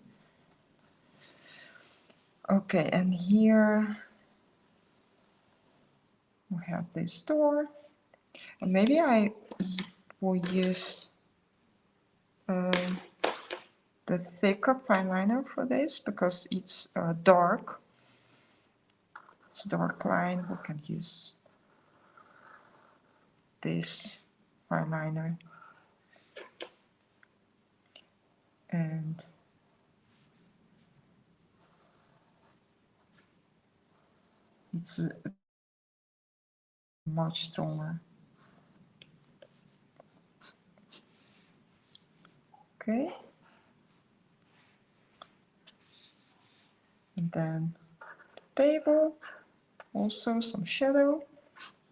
Okay, and here we have this door, and maybe I will use the thicker fine liner for this because it's dark. It's a dark line. We can use this fine liner, and it's much stronger. Okay, and then the table, also some shadow.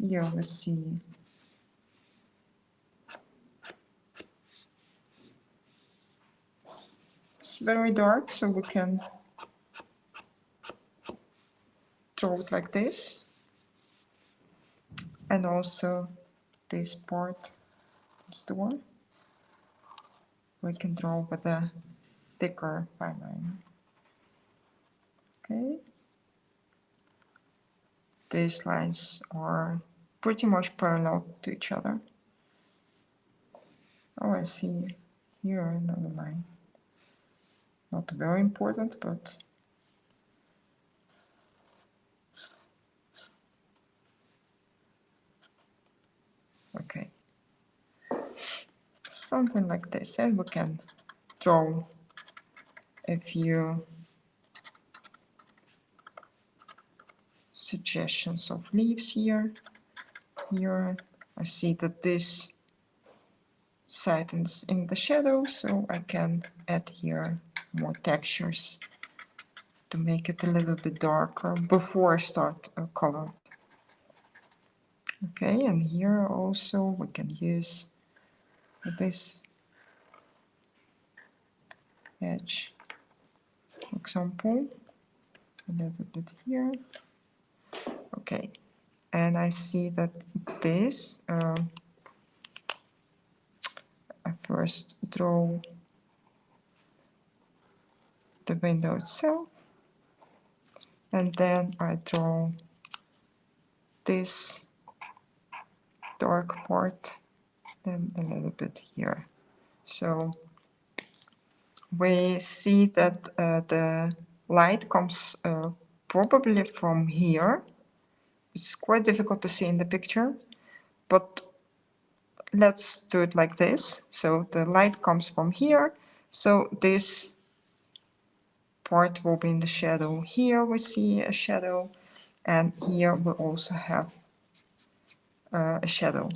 Here we see it's very dark, so we can draw it like this. And also this part, this door, we can draw with a thicker fine line. Okay. These lines are pretty much parallel to each other. Oh, I see here another line. Not very important, but okay. Something like this, and we can draw a few suggestions of leaves here. Here I see that this side is in the shadow, so I can add here more textures to make it a little bit darker before I start color. Okay, and here also we can use this edge, for example, a little bit here. Okay, and I see that this, I first draw the window itself, and then I draw this dark part, then a little bit here. So we see that the light comes probably from here. It's quite difficult to see in the picture, but let's do it like this. So the light comes from here. So this part will be in the shadow. Here we see a shadow, and here we also have a shadow.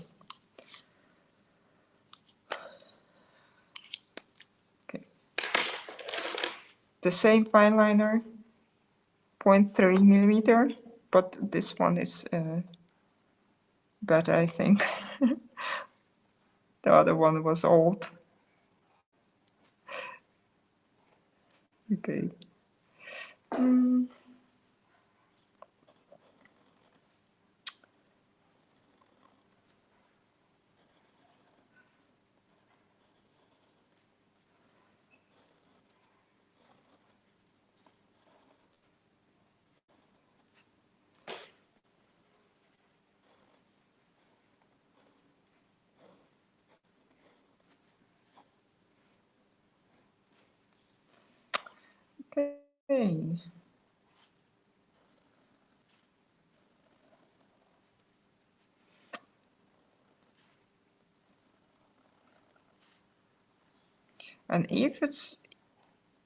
Okay. The same fine liner, 0.3 millimeter, but this one is better, I think. The other one was old. Okay. Okay. And if it's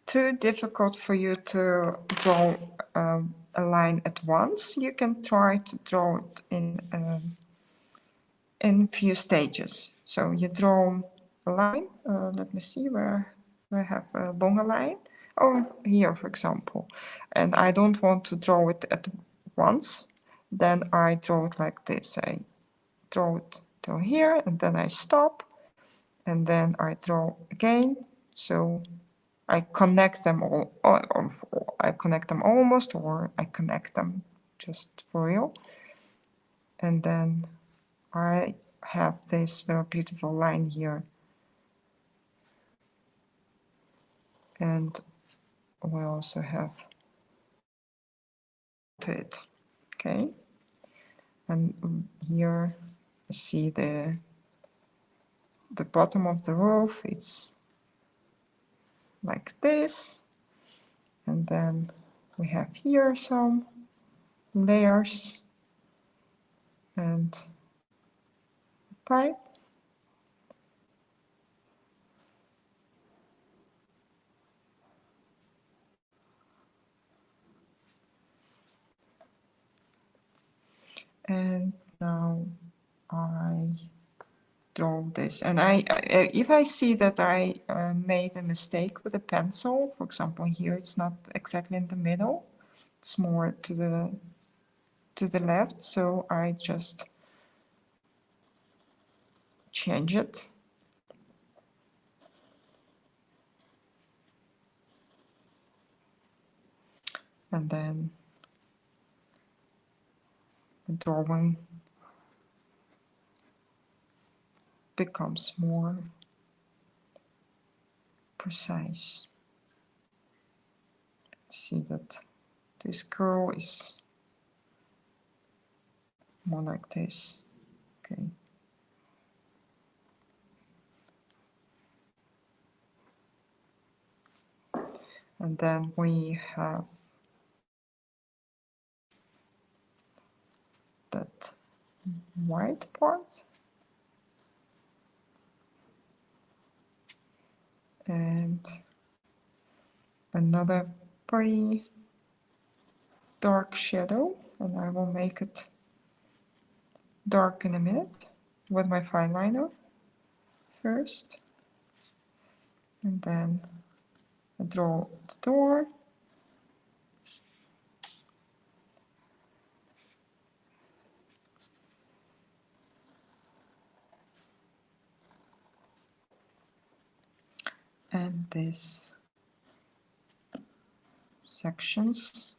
too difficult for you to draw a line at once, you can try to draw it in few stages. So you draw a line. Let me see where I have a longer line. Oh, here, for example. And I don't want to draw it at once. Then I draw it like this. I draw it till here, and then I stop, and then I draw again. So I connect them all, or I connect them almost, or I connect them just for real. And then I have this very beautiful line here. And we also have it, okay? And here you see the bottom of the roof, it's like this. And then we have here some layers and pipe. And now I draw this, and if I see that I made a mistake with a pencil, for example here it's not exactly in the middle, it's more to the left, so I just change it. And then the drawing becomes more precise. See that this curl is more like this, okay. And then we have that white part. And another pretty dark shadow, and I will make it dark in a minute with my fine liner first. And then I draw the door. And these sections.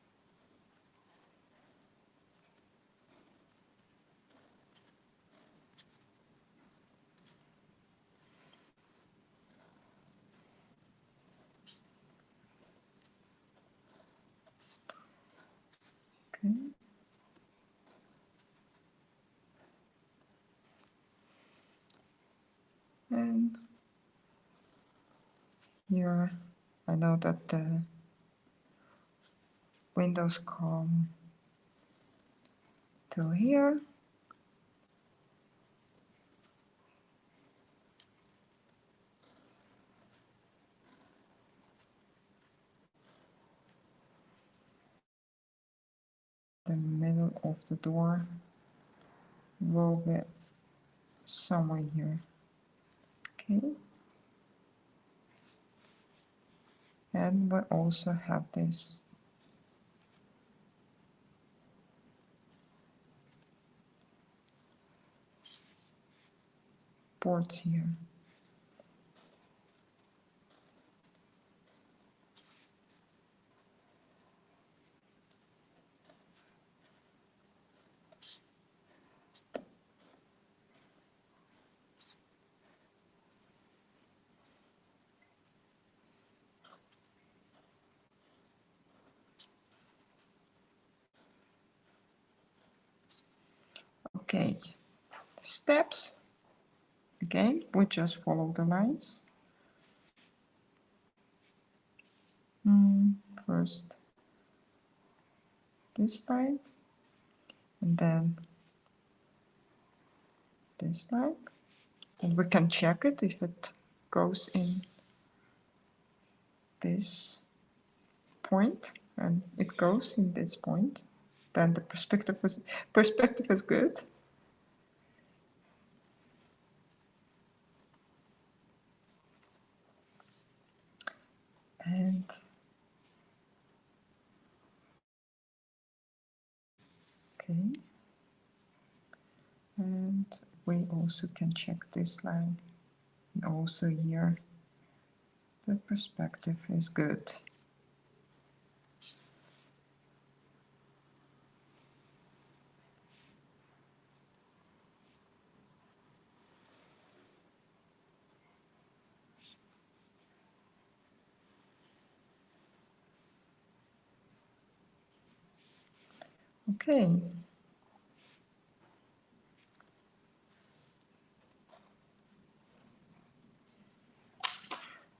Okay. And here I know that the windows come to here. The middle of the door will be somewhere here. Okay. And we also have this ports here. Okay, steps. Again, we just follow the lines. First this line, and then this line. And we can check it if it goes in this point, and it goes in this point, then the perspective is good. And okay, and we also can check this line, and also here the perspective is good. Okay.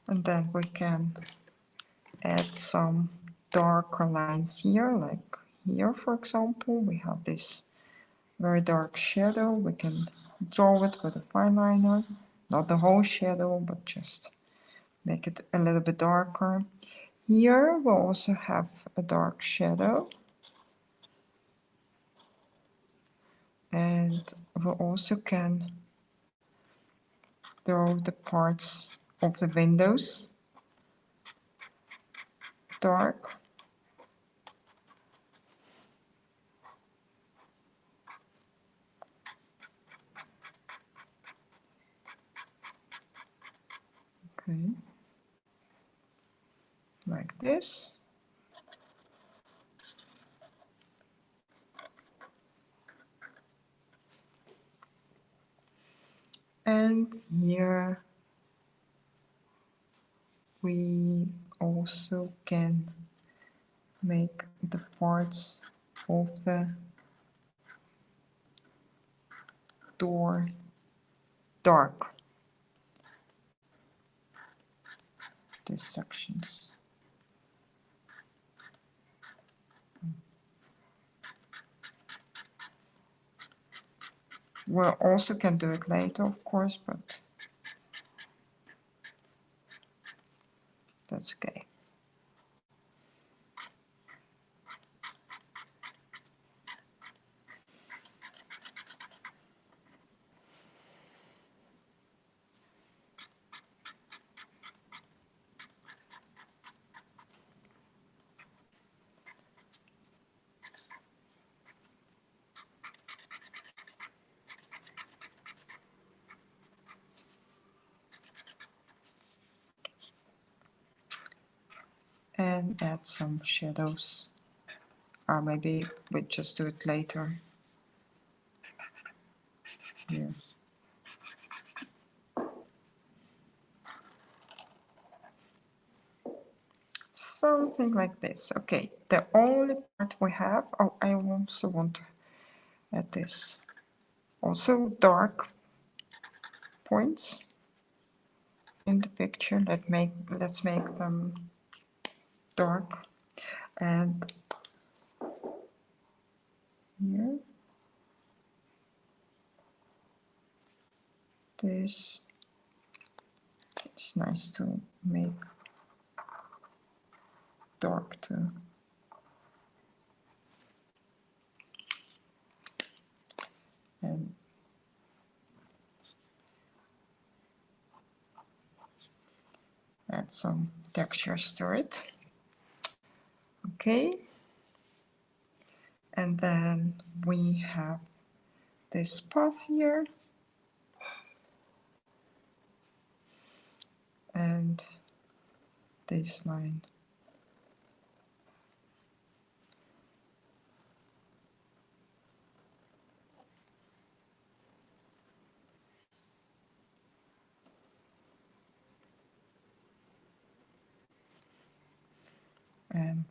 And then we can add some darker lines here, like here, for example, we have this very dark shadow. We can draw it with a fine liner, not the whole shadow, but just make it a little bit darker. Here we also have a dark shadow. And we also can draw the parts of the windows dark. Okay, like this. And here we also can make the parts of the door dark. These sections. We also can do it later, of course, but that's okay. And add some shadows. Or maybe we just do it later. Here. Something like this. Okay, the only part we have, oh, I also want to add this. Also dark points in the picture. Let's make them dark. And here, this is nice to make dark too. And add some textures to it. Okay. And then we have this path here. And this line. And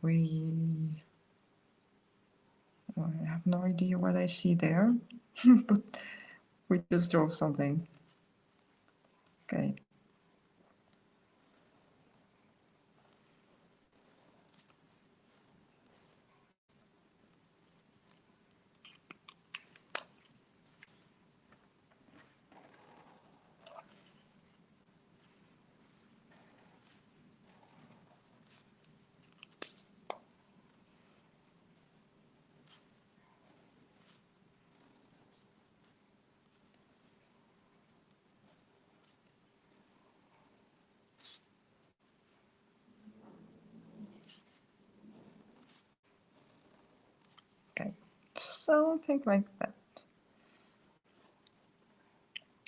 I have no idea what I see there, but we just draw something. Okay. Okay, something like that.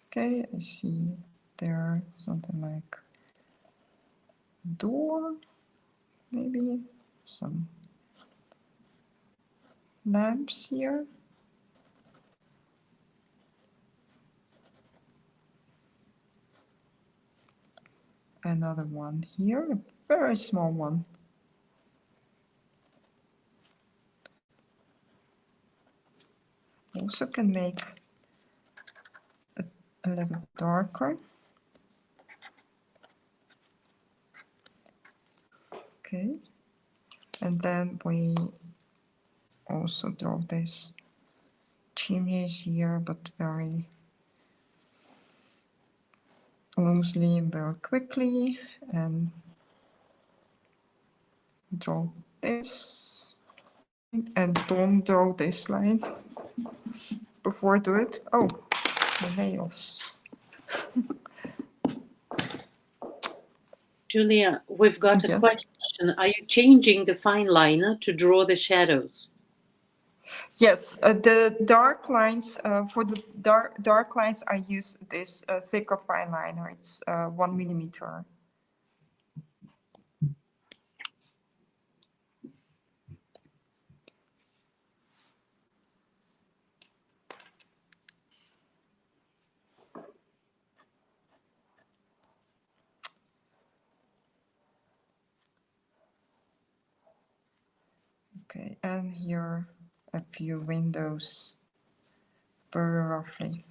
Okay, I see there something like door, maybe some lamps here. Another one here, a very small one. Also can make a little darker. Okay, and then we also draw this chimneys here, but very loosely and very quickly, and draw this, and don't draw this line before I do it. Oh, the nails. Julia, we've got a Yes. question. Are you changing the fine liner to draw the shadows? Yes, the dark lines, for the dark lines, I use this thicker fine liner. It's 1 millimeter. Okay, and here a few windows, very roughly.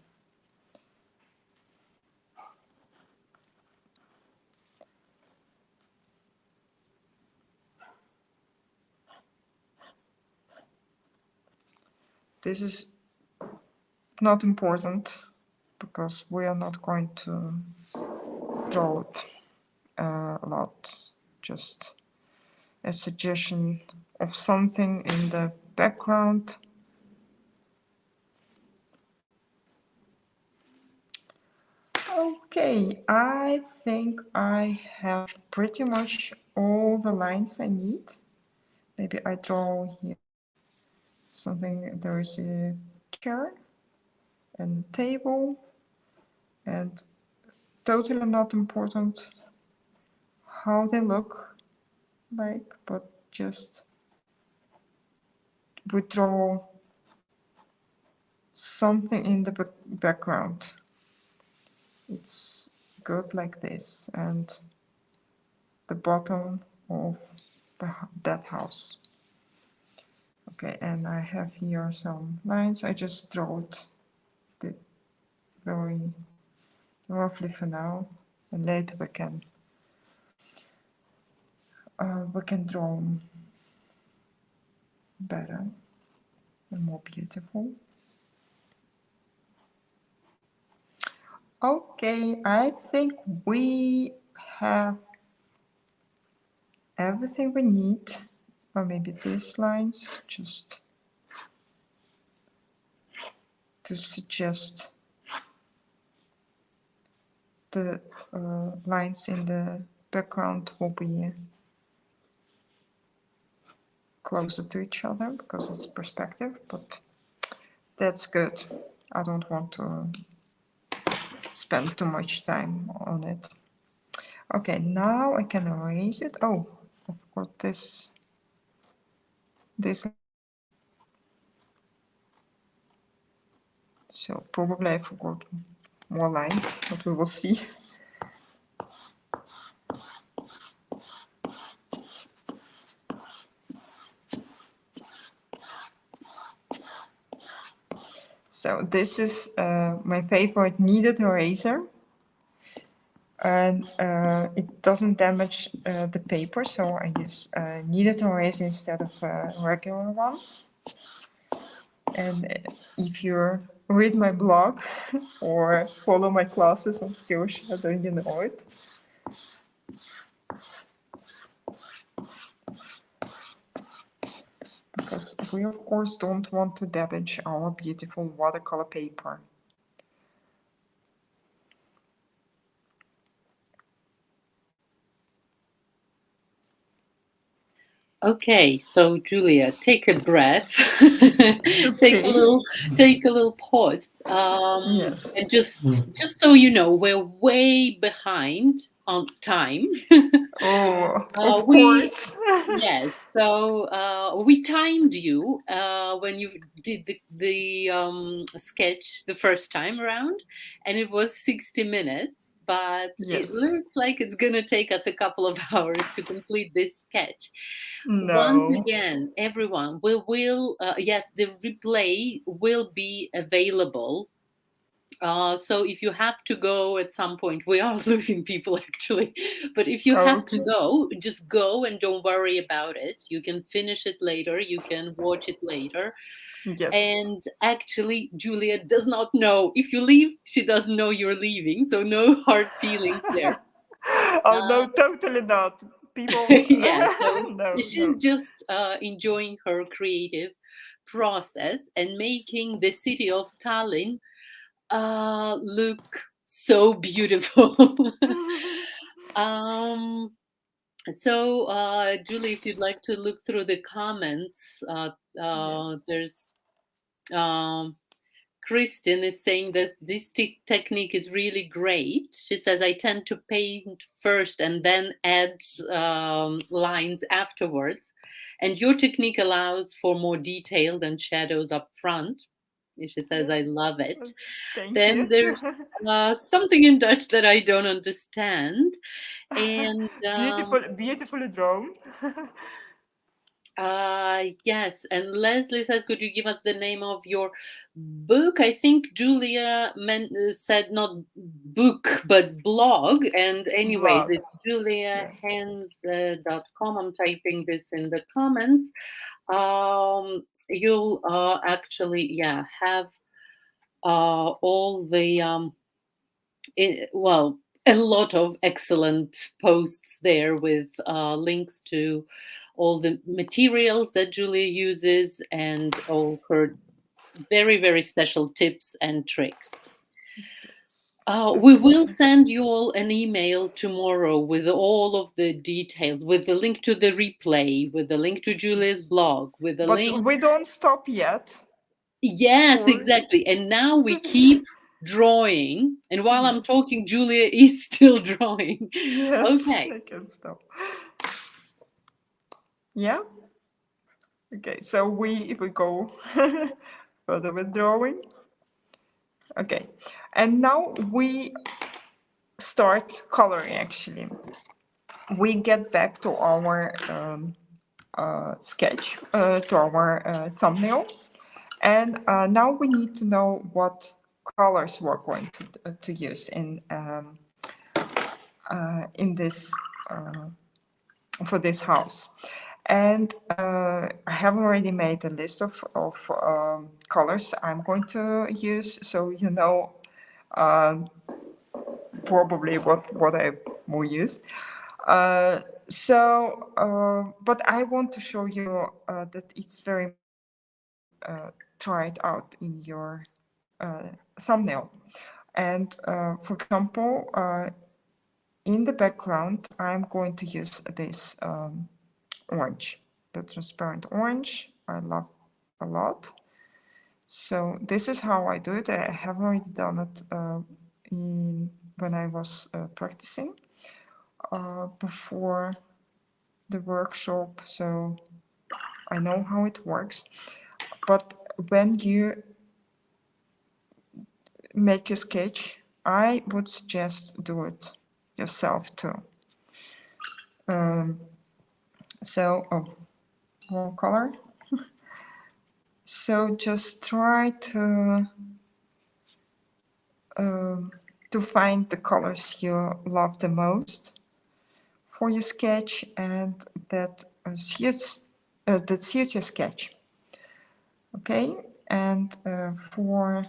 This is not important because we are not going to draw it a lot, just a suggestion of something in the background. Okay, I think I have pretty much all the lines I need. Maybe I draw here something, there is a chair and table, and totally not important how they look like, but just we draw something in the background. It's good like this, and the bottom of that house. Okay, and I have here some lines. I just draw it very roughly for now, and later we can we can draw better and more beautiful. Okay, I think we have everything we need, or maybe these lines, just to suggest the lines in the background will be closer to each other because it's perspective, but that's good. I don't want to spend too much time on it. Okay, now I can erase it. Oh, I've got this. So probably I forgot more lines, but we will see. So this is my favorite kneaded eraser. And it doesn't damage the paper, so I use kneaded eraser instead of a regular one. And if you read my blog or follow my classes on Skillshare, you know it. Because we of course don't want to damage our beautiful watercolor paper. Okay, so Julia, take a breath, take a Okay. little pause, Yes. and just so you know, we're way behind on time. Oh, of We course. Yes, so we timed you when you did the sketch the first time around, and it was 60 minutes. But it Yes. looks like it's gonna take us a couple of hours to complete this sketch. Once No. again, everyone, we will, yes, the replay will be available. So if you have to go at some point, we are losing people actually, but if you have to Okay. go, just go and don't worry about it. You can finish it later, you can watch it later. Yes. And actually, Julia does not know if you leave, she doesn't know you're leaving, so no hard feelings there. Oh Uh, no, totally not. People, yeah, so no, she's no. just enjoying her creative process and making the city of Tallinn look so beautiful. um, so, Julie, if you'd like to look through the comments, Yes. there's um, Kristen is saying that this technique is really great. She says, I tend to paint first and then add lines afterwards. And your technique allows for more details and shadows up front. She says, Yeah. I love it. Thank Then you. there's something in Dutch that I don't understand. And Beautiful, beautifully drawn. yes, and Leslie says, could you give us the name of your book? I think Julia said not book, but blog. And anyways, Blog. it's Yeah. juliahenze.com. I'm typing this in the comments. You'll actually, yeah, have all the well, a lot of excellent posts there with links to all the materials that Julia uses and all her very, very special tips and tricks. Yes, We will definitely. send you all an email tomorrow with all of the details, with the link to the replay, with the link to Julia's blog, with the But link. we don't stop yet. Yes, Or exactly. And now we keep drawing. And while I'm yes. talking, Julia is still drawing. Yes, Okay. I can stop. Yeah. Okay, so we go further with drawing. Okay, and now we start coloring actually. We get back to our sketch, to our thumbnail. And now we need to know what colors we're going to use in this for this house. And I have already made a list of colors I'm going to use, so you know probably what I will use. But I want to show you that it's very try it out in your thumbnail. And for example, in the background, I'm going to use this orange, the transparent orange. I love a lot. So this is how I do it. I have already done it when I was practicing before the workshop, so I know how it works. But when you make a sketch, I would suggest do it yourself too. Wrong color. So just try to find the colors you love the most for your sketch and that suits your sketch. Okay, and for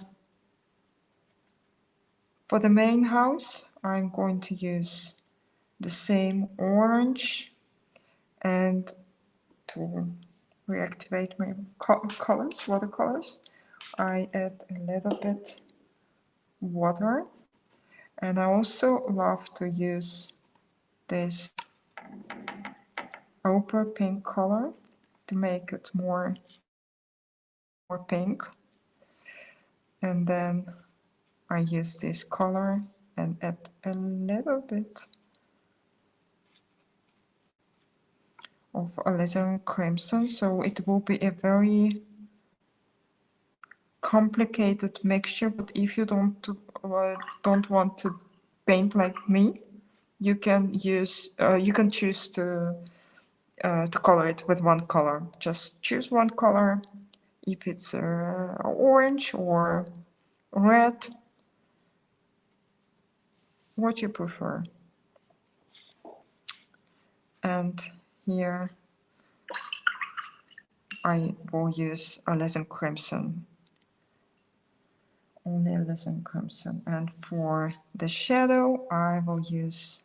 the main house, I'm going to use the same orange, and to reactivate my colors, watercolors, I add a little bit water. And I also love to use this ochre pink color to make it more pink. And then I use this color and add a little bit of alizarin crimson, so it will be a very complicated mixture. But if you don't want to paint like me, you can use you can choose to color it with one color. Just choose one color. If it's orange or red, what you prefer. And here I will use alizarin crimson, only alizarin crimson. And for the shadow, I will use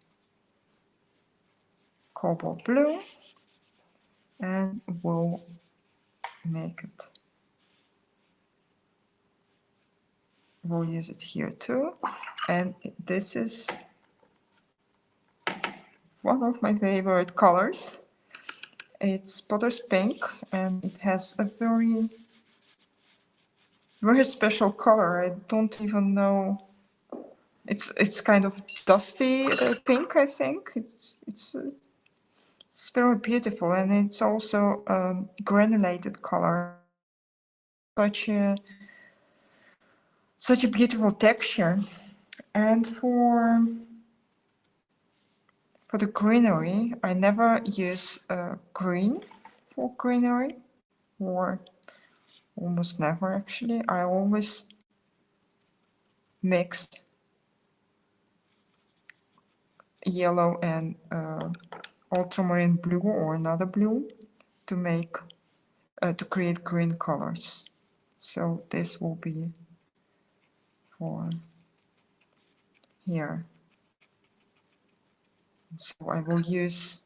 cobalt blue, and we'll make it. We'll use it here too. And this is one of my favorite colors. It's Potter's Pink, and it has a very special color. I don't even know. It's kind of dusty pink, I think. It's very beautiful, and it's also granulated color. Such a beautiful texture. And for the greenery, I never use green for greenery, or almost never actually. I always mixed yellow and ultramarine blue or another blue to make to create green colors. So this will be for here. So I will use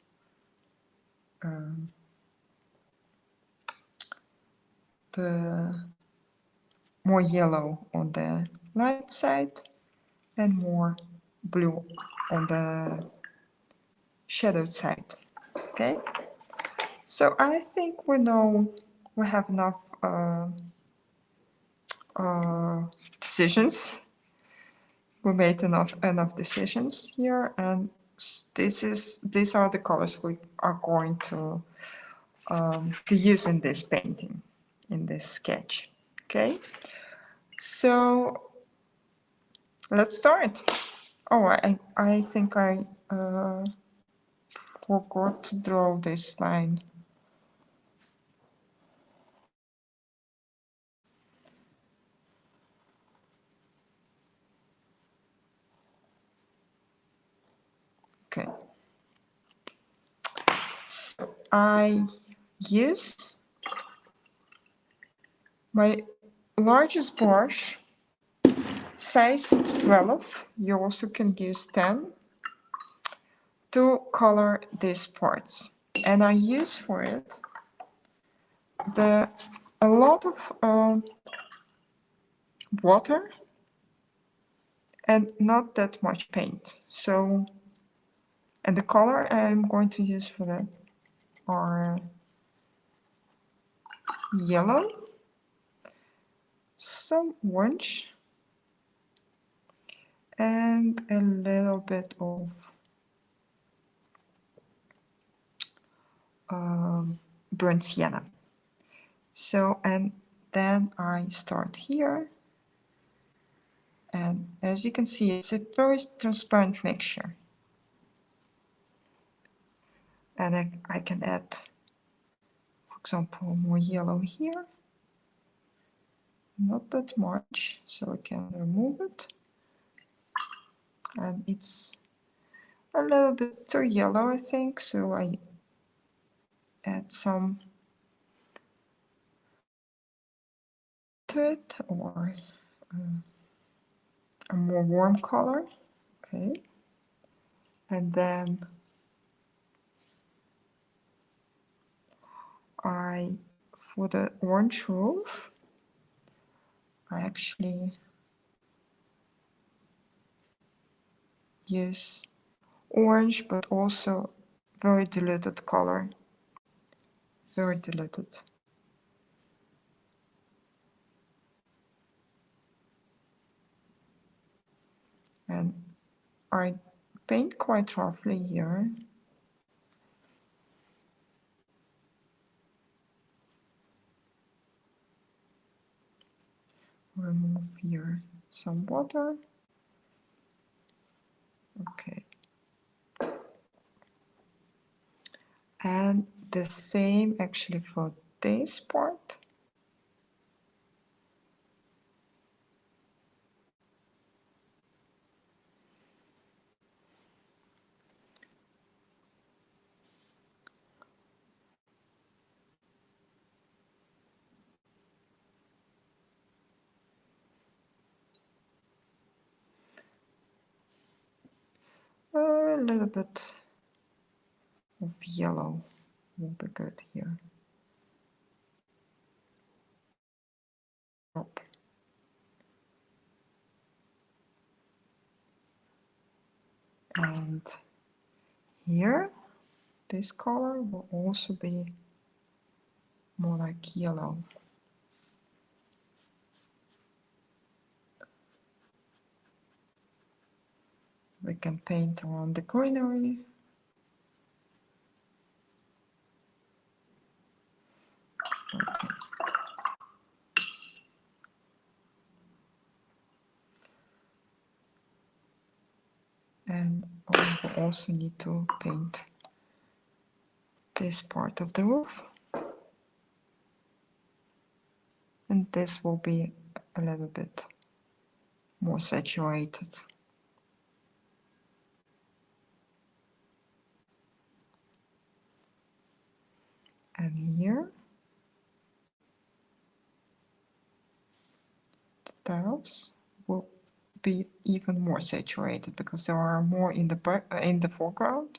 the more yellow on the light side and more blue on the shadowed side. Okay, so I think we know we have enough decisions. We made enough decisions here, and these are the colors we are going to use in this painting, in this sketch. Okay, so let's start. Oh, I think I forgot to draw this line. Okay. I use my largest brush, size 12, you also can use 10, to color these parts. And I use for it a lot of water and not that much paint. So, and the color I'm going to use for that are yellow, some orange, and a little bit of burnt sienna. So, and then I start here. And as you can see, it's a very transparent mixture. And I can add, for example, more yellow here. Not that much, so I can remove it. And it's a little bit too yellow, I think, so I add some to it, or a more warm color. Okay. And then for the orange roof, I actually use orange, but also very diluted color, very diluted. And I paint quite roughly here. Remove here some water. Okay. And the same actually for this part. A little bit of yellow will be good here. Up. And here, this color will also be more like yellow. We can paint on the greenery. Okay. And we will also need to paint this part of the roof. And this will be a little bit more saturated. And here, the tiles will be even more saturated because there are more in the foreground.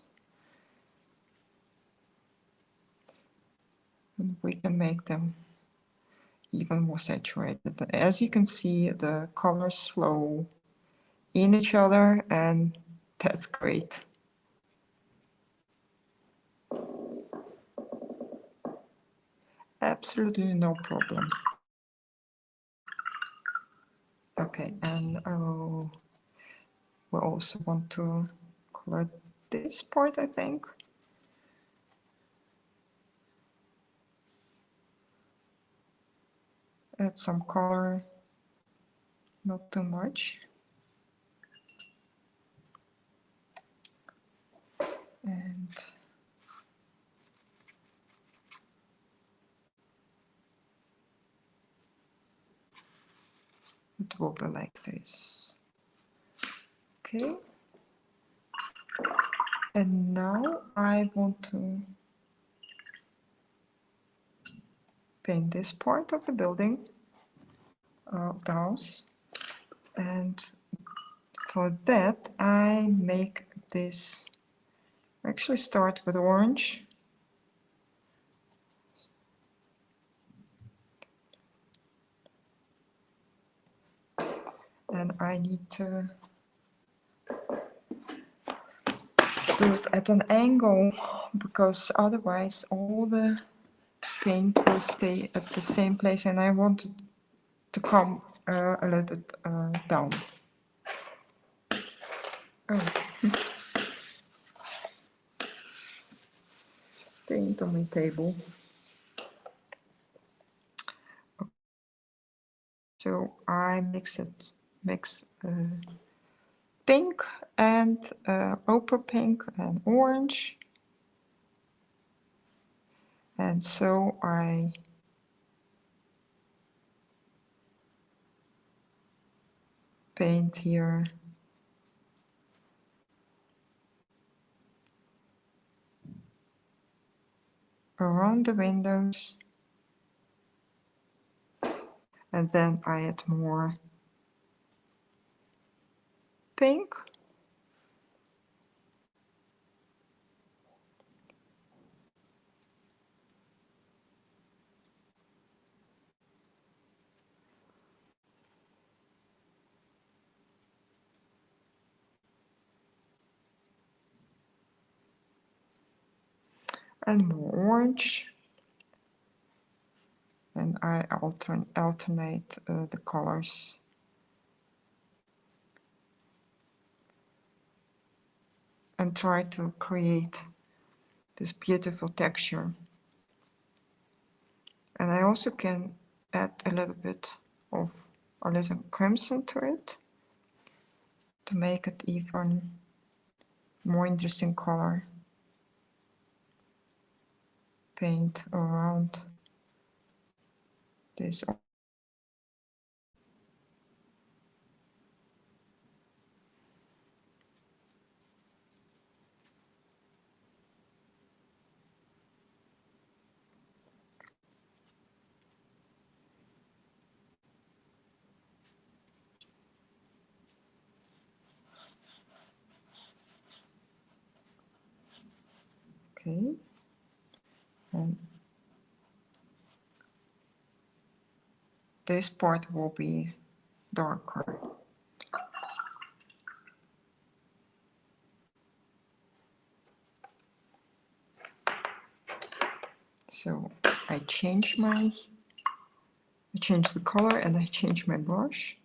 And we can make them even more saturated. As you can see, the colors flow in each other, and that's great. Absolutely no problem. Okay, and we also want to color this part, I think. Add some color, not too much. And it will be like this. Okay. And now I want to paint this part of the building, the house. And for that, I make this, actually start with orange. And I need to do it at an angle, because otherwise all the paint will stay at the same place, and I want it to come a little bit down. Oh. Paint on my table. So I mix pink and ochre pink and orange. And so I paint here around the windows. And then I add more pink. And more orange. And I alternate the colors. And try to create this beautiful texture. And I also can add a little bit of alizarin crimson to it to make it even more interesting color. Paint around this. Okay. And this part will be darker. So I change the color and I change my brush.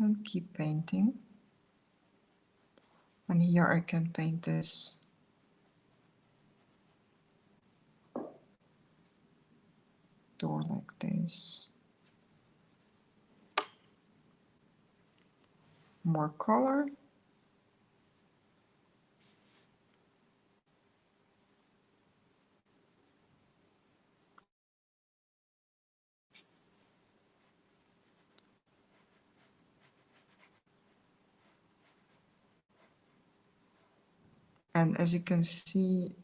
And keep painting. And here I can paint this door like this. More color. And as you can see,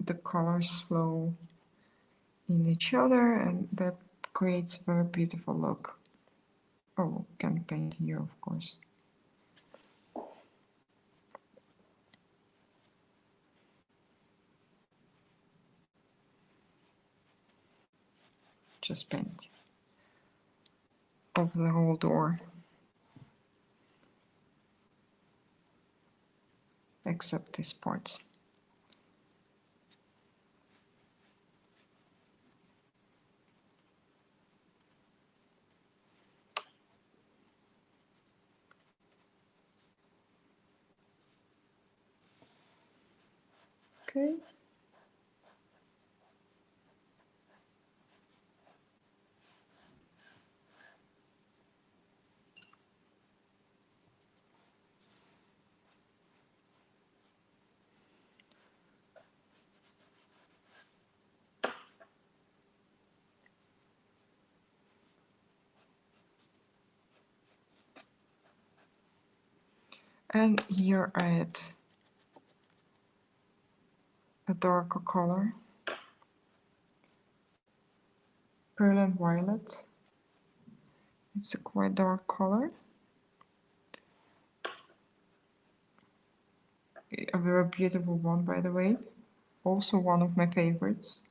the colors flow in each other, and that creates a very beautiful look. Oh, can paint here, of course. Just paint over the whole door, except these parts. Okay. And here I add a darker color, Pearl Violet. It's a quite dark color. A very beautiful one, by the way. Also one of my favorites.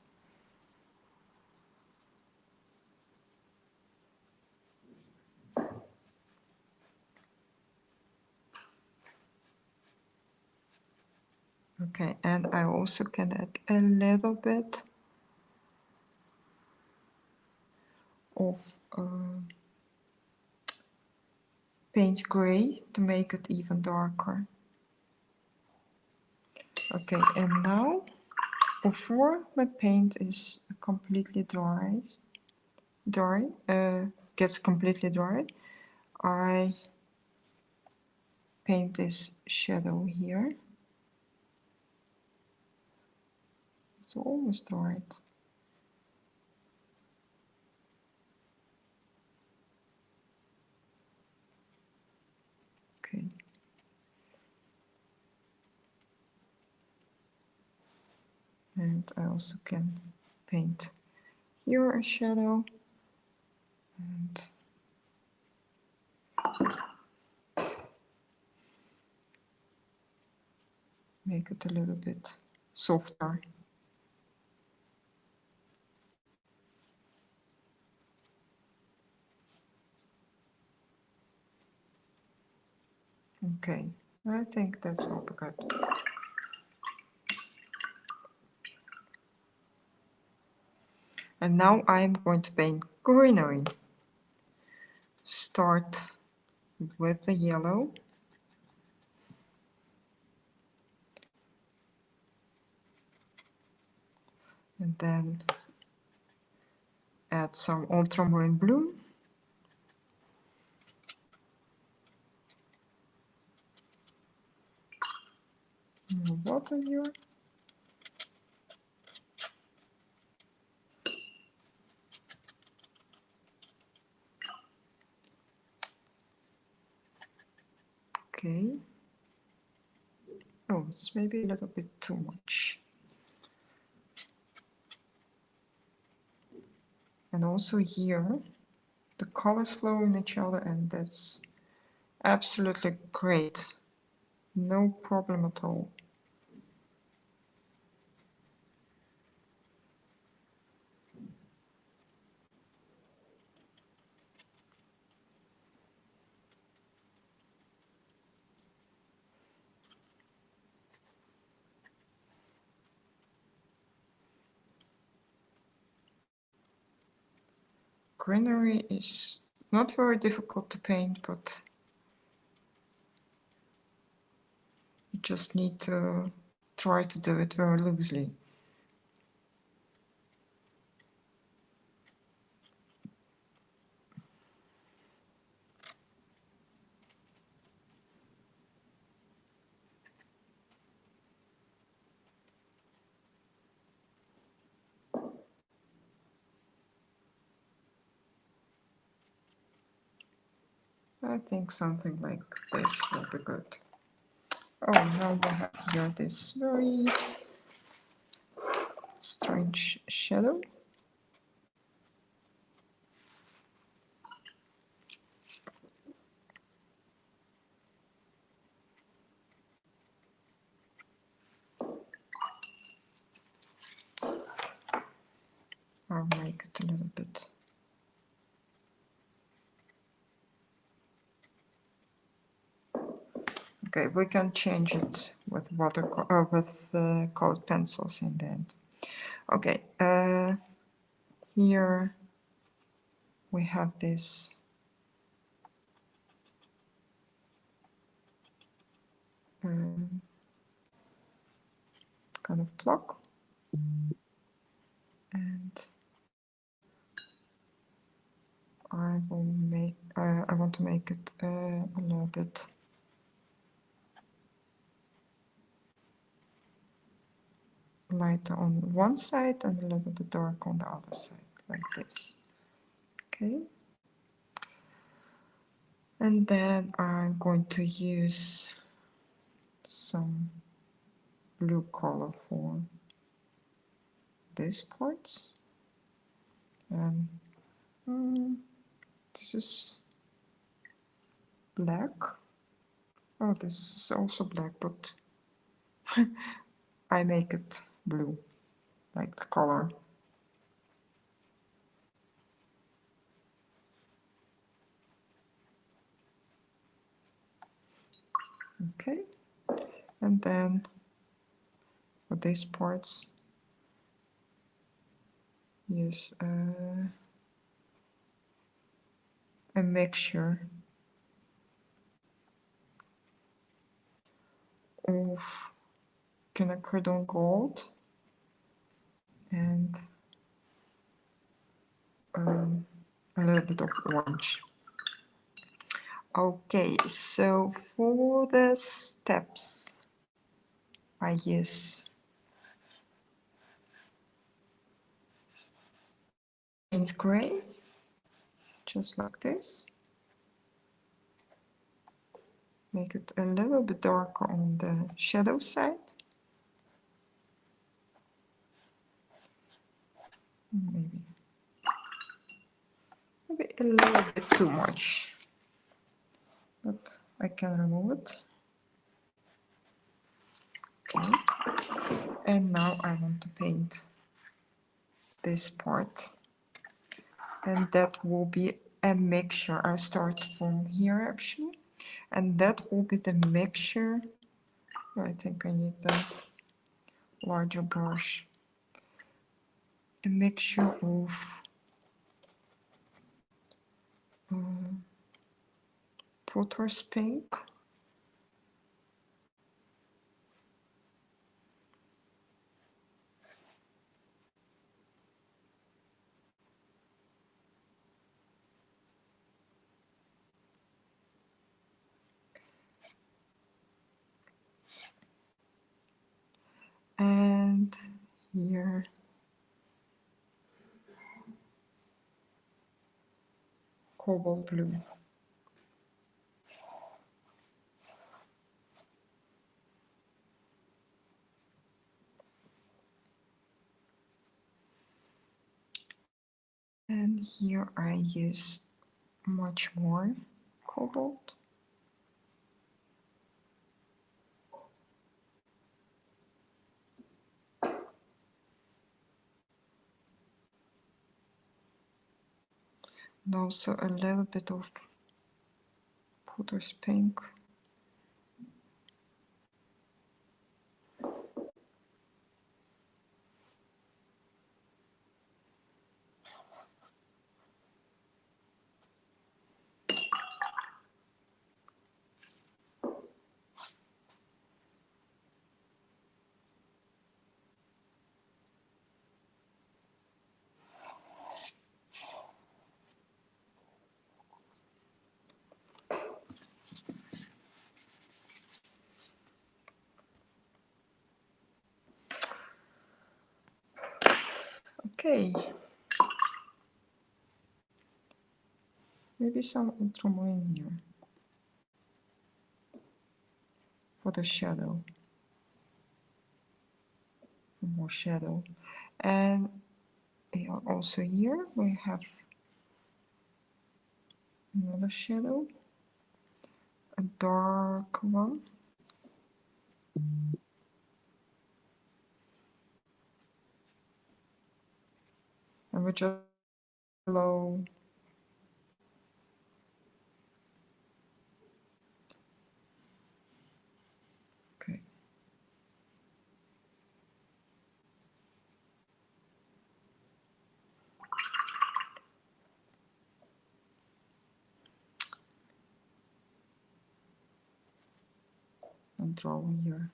Okay, and I also can add a little bit of paint gray to make it even darker. Okay, and now before my paint is completely gets completely dry, I paint this shadow here. It's almost dried. Okay. And I also can paint here a shadow and make it a little bit softer. Okay, I think that's will be good. And now I'm going to paint greenery. Start with the yellow. And then add some ultramarine blue. More water here. Okay. Oh, it's maybe a little bit too much. And also here, the colors flow in each other, and that's absolutely great. No problem at all. Greenery is not very difficult to paint, but you just need to try to do it very loosely. I think something like this will be good. Oh, now we have here this very strange shadow. I'll make it a little bit. Okay, we can change it with colored pencils in the end. Okay, here we have this kind of block, and I want to make it a little bit lighter on one side and a little bit dark on the other side, like this. Okay. And then I'm going to use some blue color for these parts. And this is black. Oh, this is also black, but I make it blue, like the color. Okay, and then for these parts, use a mixture of quinacridone gold and a little bit of orange. Okay, so for the steps, I use Payne's gray, just like this. Make it a little bit darker on the shadow side. Maybe a little bit too much, but I can remove it. Okay, and now I want to paint this part, and that will be a mixture. I start from here actually, and that will be the mixture. I think I need a larger brush. A mixture of potter's pink, and here cobalt blue. And here I use much more cobalt. And also a little bit of potter's pink. Okay. Maybe some ultramarine here for the shadow. More shadow. And also here we have another shadow, a dark one. And we just below. Okay. And draw here.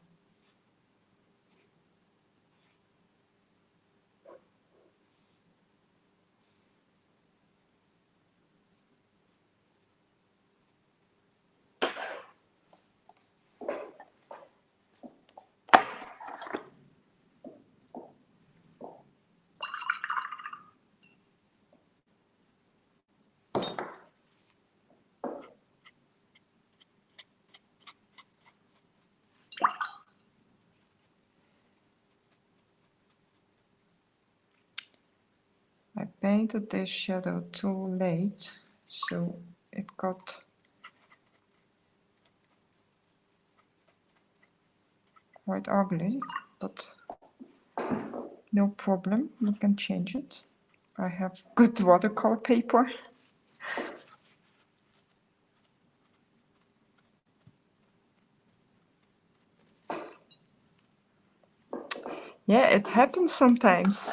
painted this shadow too late, so it got quite ugly, but no problem, we can change it. I have good watercolor paper. Yeah, it happens sometimes.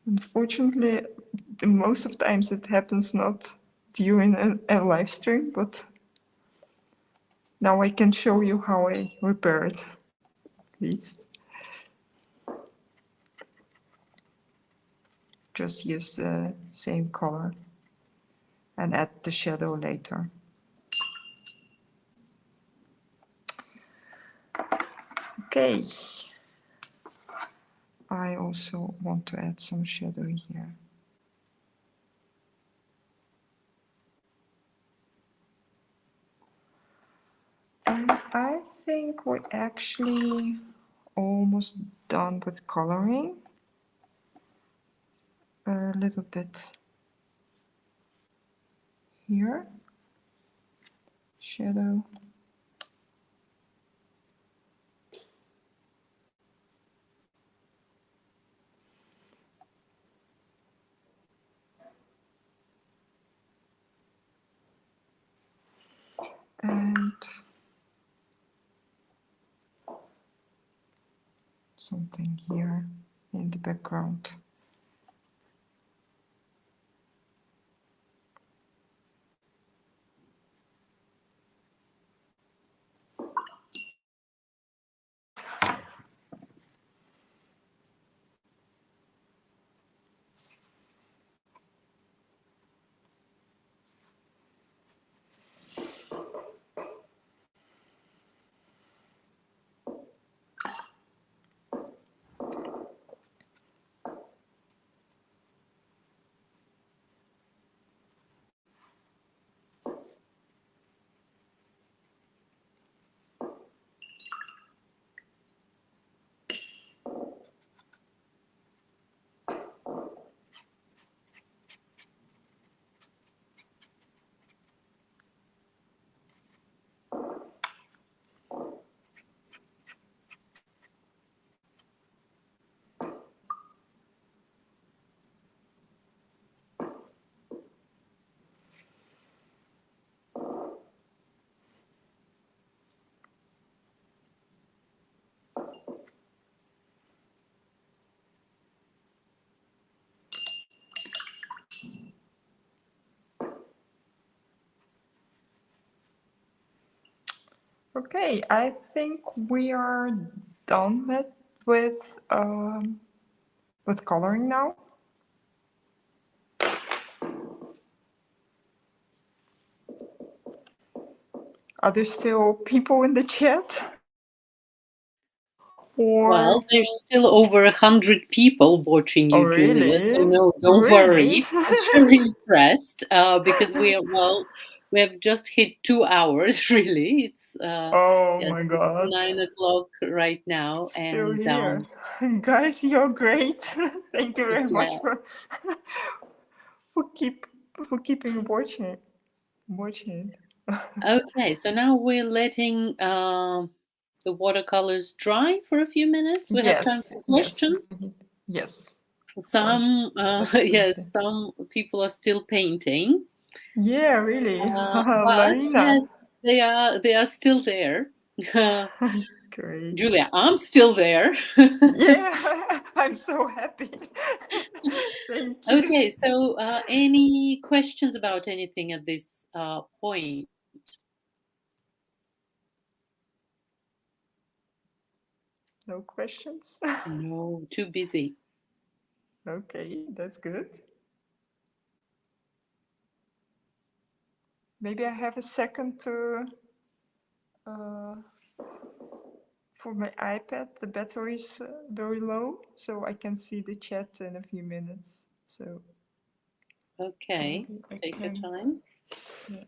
Unfortunately, most of the times it happens not during a live stream, but now I can show you how I repair it, at least. Just use the same color and add the shadow later. Okay. I also want to add some shadow here. And I think we're actually almost done with coloring. A little bit here, shadow. And something here in the background. Okay, I think we are done with coloring now. Are there still people in the chat? Or Well, there's still over 100 people watching you, oh, Julia. So really? no, don't Really? worry. Don't you impressed? Because we have just hit 2 hours. Really, it's Oh yes, my it's God. 9 o'clock right now, Still and here. Guys, you're great. Thank you very much yeah. for keep for keeping watching it. Okay, so now we're letting the watercolors dry for a few minutes. We have time Yes, for yes, questions. yes. Of course, Some, absolutely. yes, some people are still painting. Yeah, really. But Larina. yes, they are still there. Great. Julia, I'm still there. Yeah, I'm so happy. Thank you. Okay, so any questions about anything at this point? No questions? No, too busy. Okay, that's good. Maybe I have a second to uh, for my iPad. The battery is very low, so I can see the chat in a few minutes. So Okay, maybe I take your can. time. Yeah.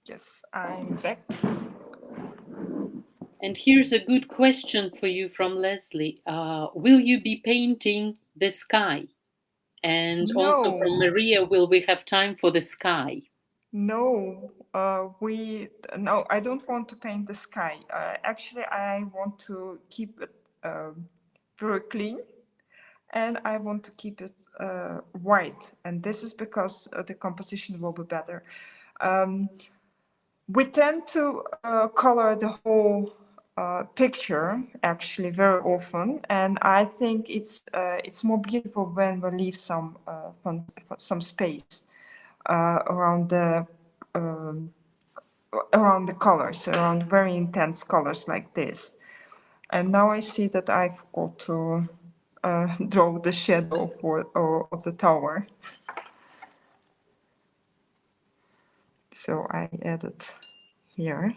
Yes, I'm back. And here's a good question for you from Leslie. Will you be painting the sky? And also No, from Maria, will we have time for the sky? no, no. I don't want to paint the sky. Actually, I want to keep it very clean, and I want to keep it white. And this is because the composition will be better. Um, we tend to color the whole picture actually very often, and I think it's more beautiful when we leave some space around the colors, around very intense colors like this. And now I see that I've got to draw the shadow of the tower. So I added here.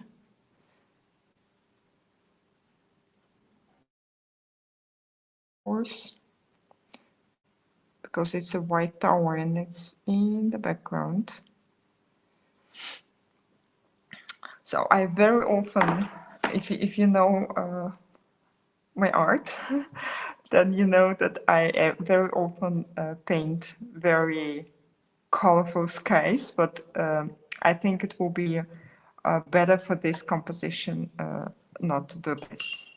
Course, because it's a white tower and it's in the background. So I very often, if you know my art, then you know that I very often paint very colorful skies, but I think it will be better for this composition not to do this.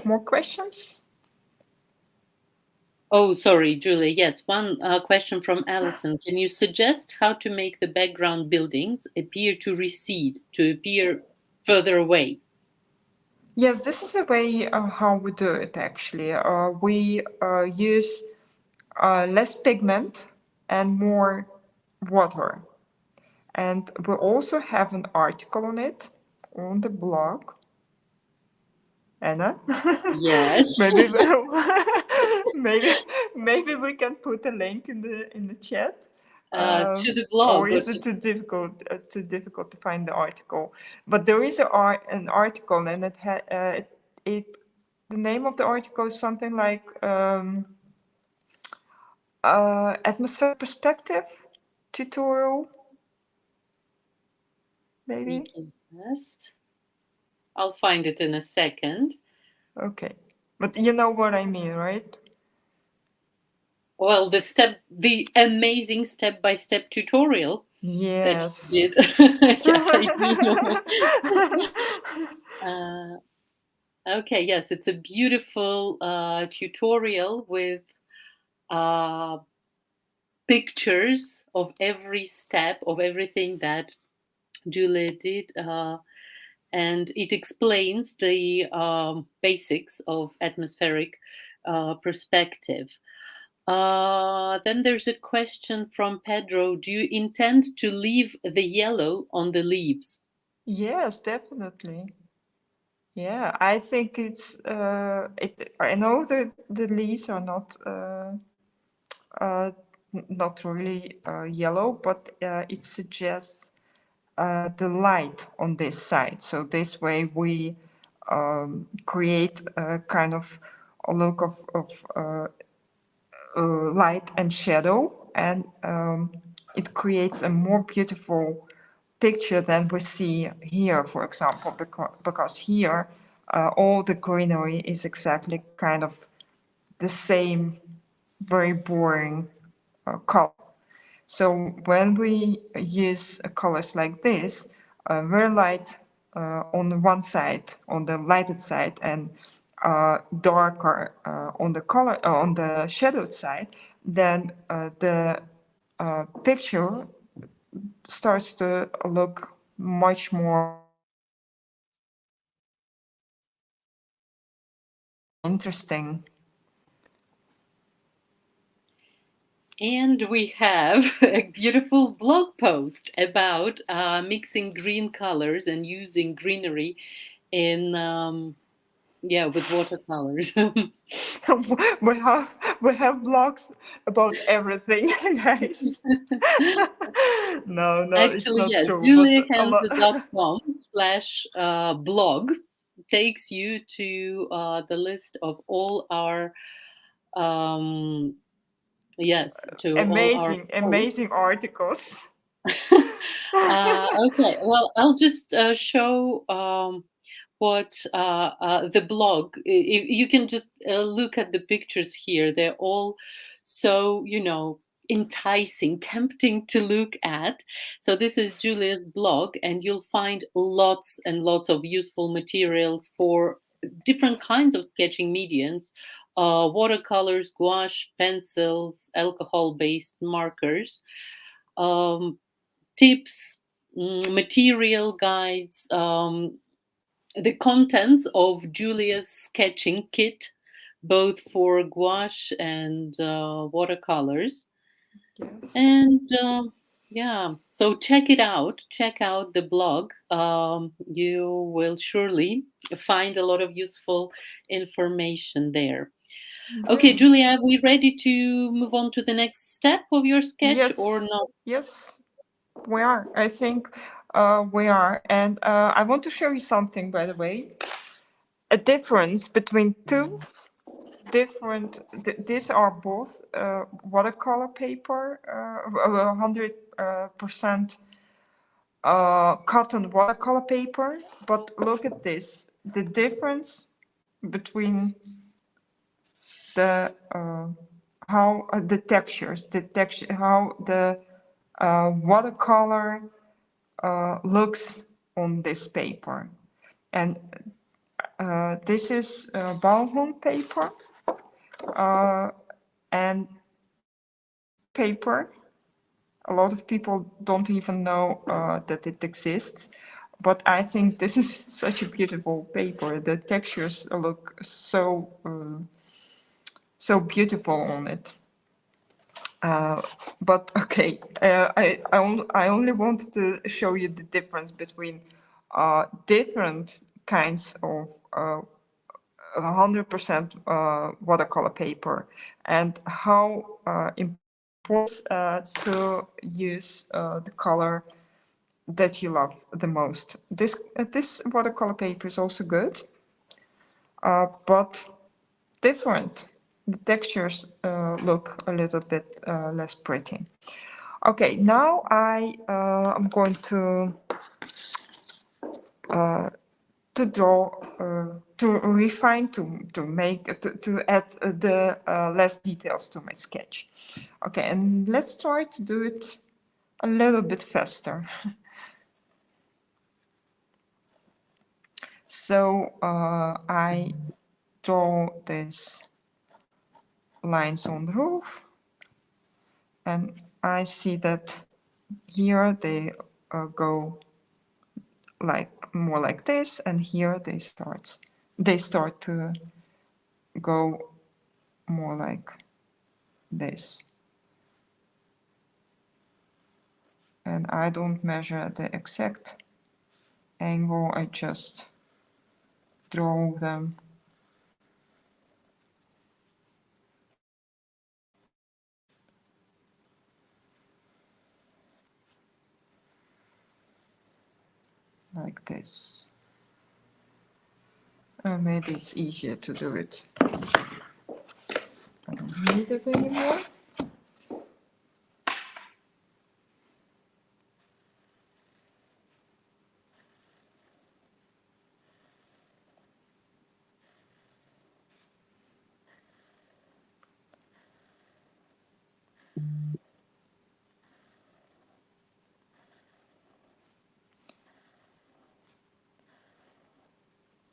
More questions? Oh, sorry, Julie. Yes, one question from Alison. Can you suggest how to make the background buildings appear to recede, to appear further away? Yes, this is the way how we do it actually. We use less pigment and more water. And we also have an article on it on the blog. Anna, Yes. maybe maybe maybe we can put a link in the chat. To the Or blog. Or is it too difficult to find the article? But there is an article, and it the name of the article is something like atmospheric perspective tutorial, we maybe. can test. I'll find it in a second. Okay, but you know what I mean, right? Well, the amazing step-by-step tutorial that you Yes. did. Yes, I do. Okay, yes, it's a beautiful tutorial with uh, pictures of every step of everything that Julia did, and it explains the basics of atmospheric perspective. Then there's a question from Pedro. Do you intend to leave the yellow on the leaves? Yes, definitely. Yeah, I think it's I know the leaves are uh, not really yellow, but it suggests the light on this side. So this way we create a kind of a look of light and shadow, and it creates a more beautiful picture than we see here, for example, because here all the greenery is exactly kind of the same, very boring color. So when we use colors like this, very light on the one side, on the lighted side, and darker on the color on the shadowed side, then the picture starts to look much more interesting. And we have a beautiful blog post about mixing green colors and using greenery in with watercolors. we have blogs about everything, guys. No, it's Actually, not yes, true, but a lot. juliahenze.com/blog takes you to the list of all our yes, to all our posts. Amazing articles. Okay, well, I'll just show what the blog. You can just look at the pictures here. They're all so, enticing, tempting to look at. So this is Julia's blog, and you'll find lots and lots of useful materials for different kinds of sketching mediums. Watercolors, gouache, pencils, alcohol-based markers, um, tips, material guides, the contents of Julia's sketching kit, both for gouache and watercolors. Yes. And yeah, so check it out. Check out the blog. You will surely find a lot of useful information there. Okay, Good. Julia, are we ready to move on to the next step of your sketch or Yes. not? Yes. We are. I think we are. And I want to show you something, by the way. A difference between two different. These are both watercolor paper, 100% cotton watercolor paper. But look at this. The difference between the how the textures, the texture, how the watercolor looks on this paper. And this is Balhoun paper, and paper. A lot of people don't even know that it exists, but I think this is such a beautiful paper. The textures look so beautiful on it. But okay, I only wanted to show you the difference between different kinds of 100% watercolor paper and how important to use the color that you love the most. This watercolor paper is also good, but different. The textures look a little bit less pretty. Okay, now I'm going to draw, to refine, to make, to add the less details to my sketch. Okay, and let's try to do it a little bit faster. So I draw these lines on the roof, and I see that here they go like more like this, and here they start to go more like this. And I don't measure the exact angle, I just draw them. Like this. Maybe it's easier to do it. I don't need it anymore.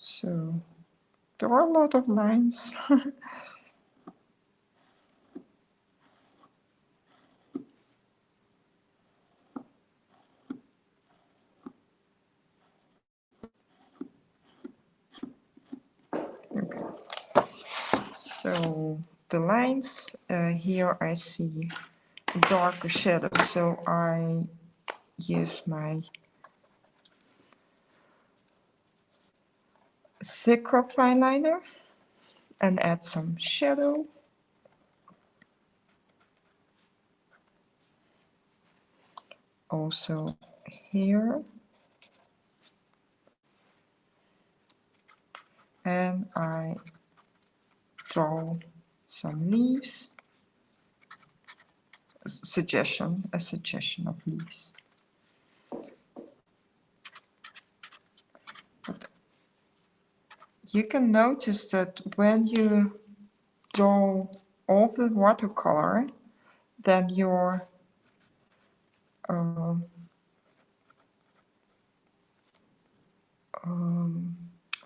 So there are a lot of lines. Okay. So the lines, here I see a darker shadow, so I use my thick crop fine liner and add some shadow. Also here. and I draw some leaves. A suggestion of leaves. But you can notice that when you draw all the watercolor, then your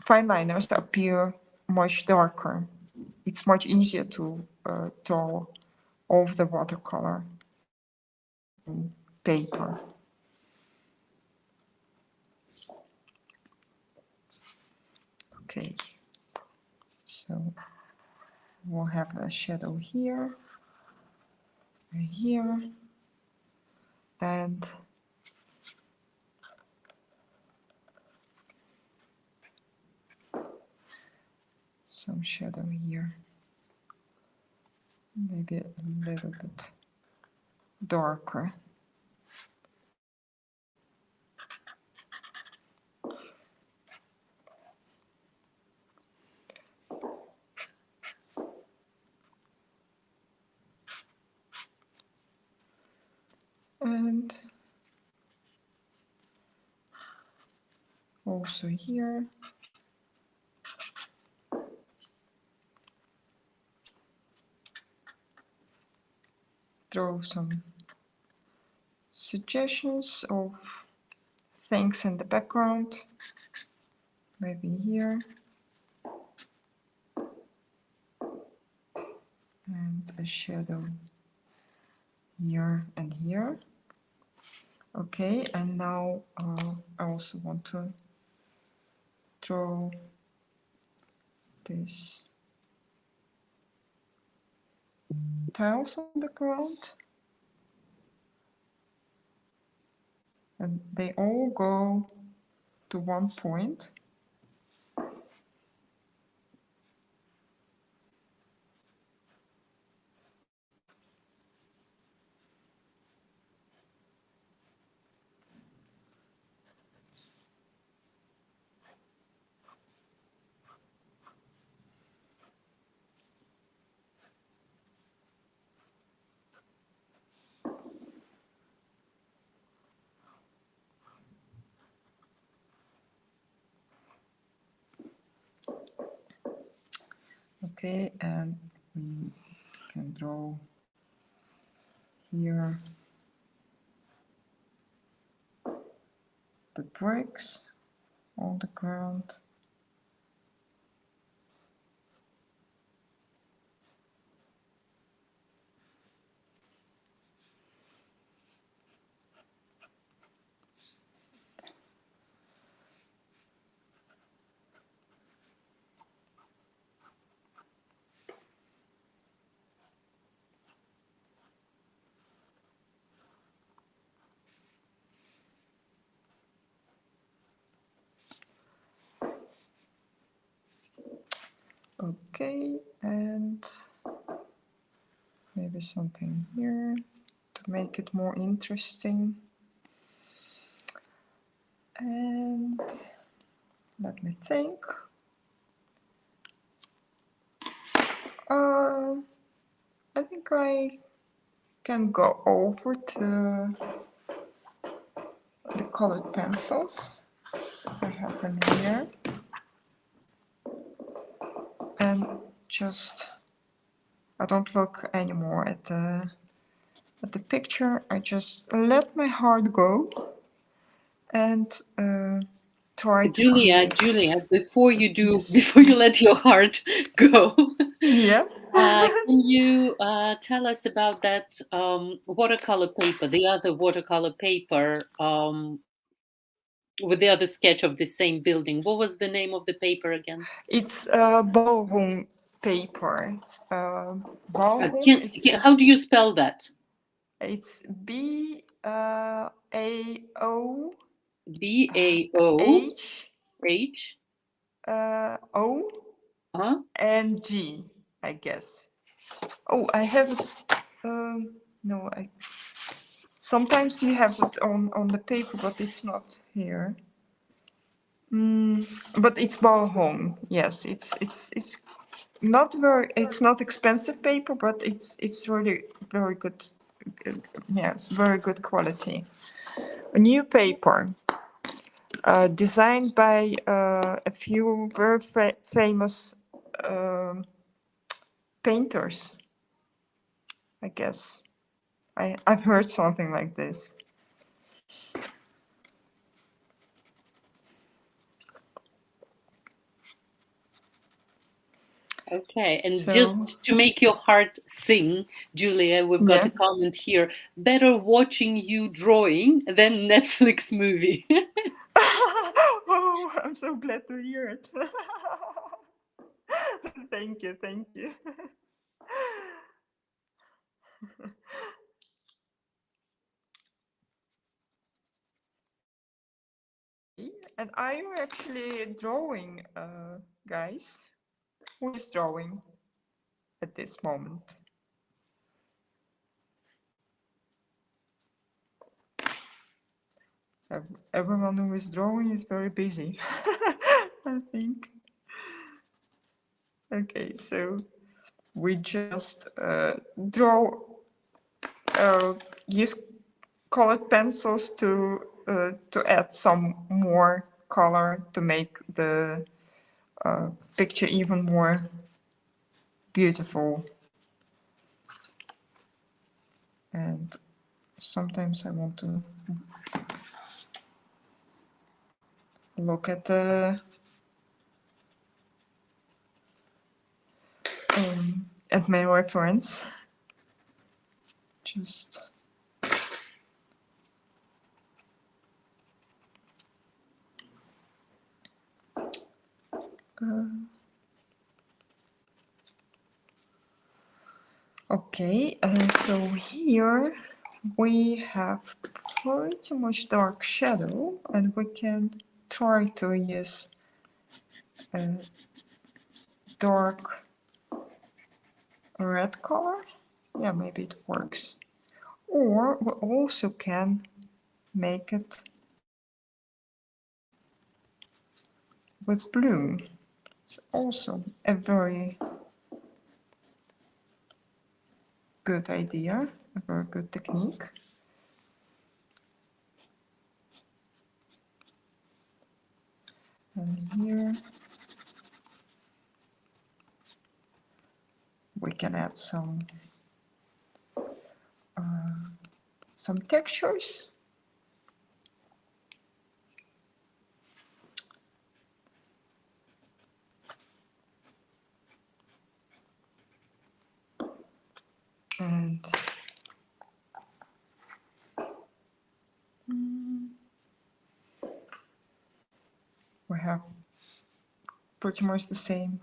fine liners appear much darker. It's much easier to draw all the watercolor paper. Okay, so we'll have a shadow here, and here, and some shadow here. Maybe a little bit darker. And also here. Draw some suggestions of things in the background. Maybe here. And a shadow here and here. Okay, and now I also want to draw these tiles on the ground. And they all go to one point. Okay, and we can draw here the bricks on the ground. Okay, and maybe something here to make it more interesting. And let me think. I think I can go over to the colored pencils. I have them here. And just, I don't look anymore at the picture. I just let my heart go and try to create. Julia, before you let your heart go, Yeah. can you tell us about that watercolor paper, the other watercolor paper with the other sketch of the same building? What was the name of the paper again? It's ballroom paper. Ballroom. How do you spell that? It's B-A-O. B-A-O H O and G, I guess. Oh, I have it. No, sometimes you have it on the paper, but it's not here. But it's Balhome. Yes, it's not very. It's not expensive paper, but it's really very good. Yeah, very good quality. A new paper, designed by a few very famous painters. I guess I've heard something like this. Okay, and So just to make your heart sing, Julia, we've got yeah. a comment here. Better watching you drawing than Netflix movie. Oh, I'm so glad to hear it. Thank you, thank you. And are you actually drawing, guys? Who is drawing at this moment? Everyone who is drawing is very busy, I think. Okay, so we just draw, use colored pencils to add some more color to make the picture even more beautiful. And sometimes I want to look at my reference. Just okay, so here we have pretty much dark shadow, and we can try to use a dark red color. Yeah, maybe it works. Or we also can make it with blue. It's also a very good idea, a very good technique. And here we can add some textures. And we have pretty much the same.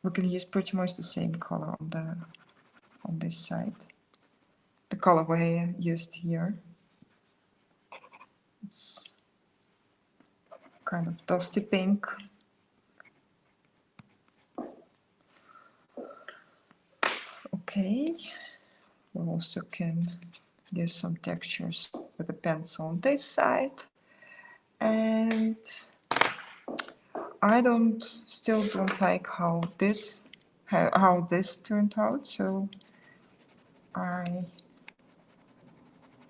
We can use pretty much the same color on this side. The color we used here. It's kind of dusty pink. Okay, we also can use some textures with a pencil on this side. And I still don't like how this turned out, so I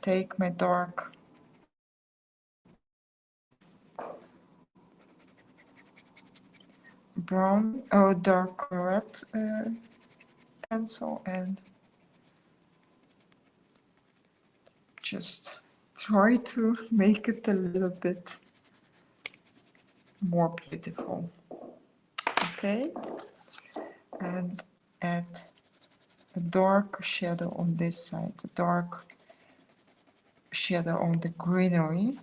take my dark brown or dark red pencil and just try to make it a little bit more beautiful. Okay, and add a dark shadow on this side, a dark shadow on the greenery.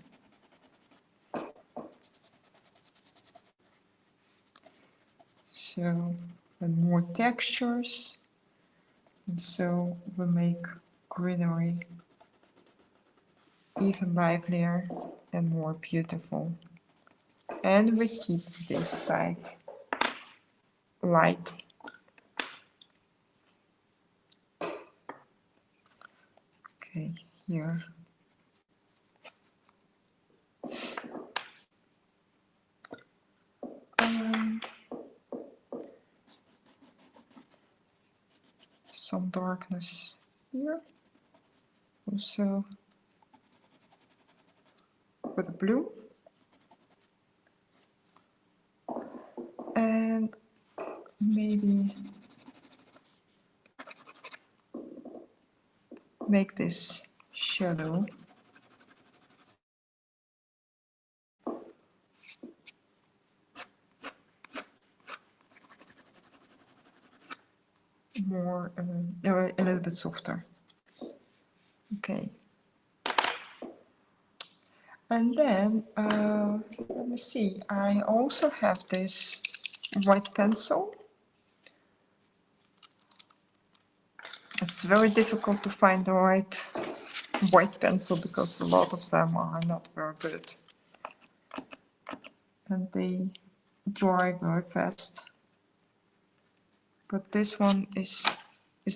So, and more textures, and so we make greenery even livelier and more beautiful. And we keep this side light. Okay, here. some darkness here. Also with the blue. And maybe make this shadow more, a little bit softer. Okay. And then, let me see, I also have this white pencil. It's very difficult to find the right white pencil because a lot of them are not very good. And they dry very fast. But this one is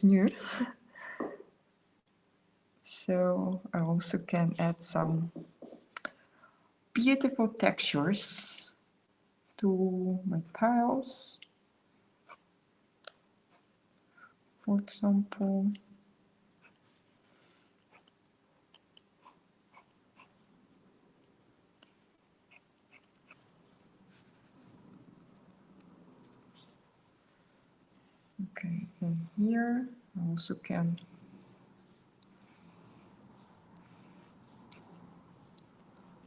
new. So I also can add some beautiful textures to my tiles. For example, okay, and here I also can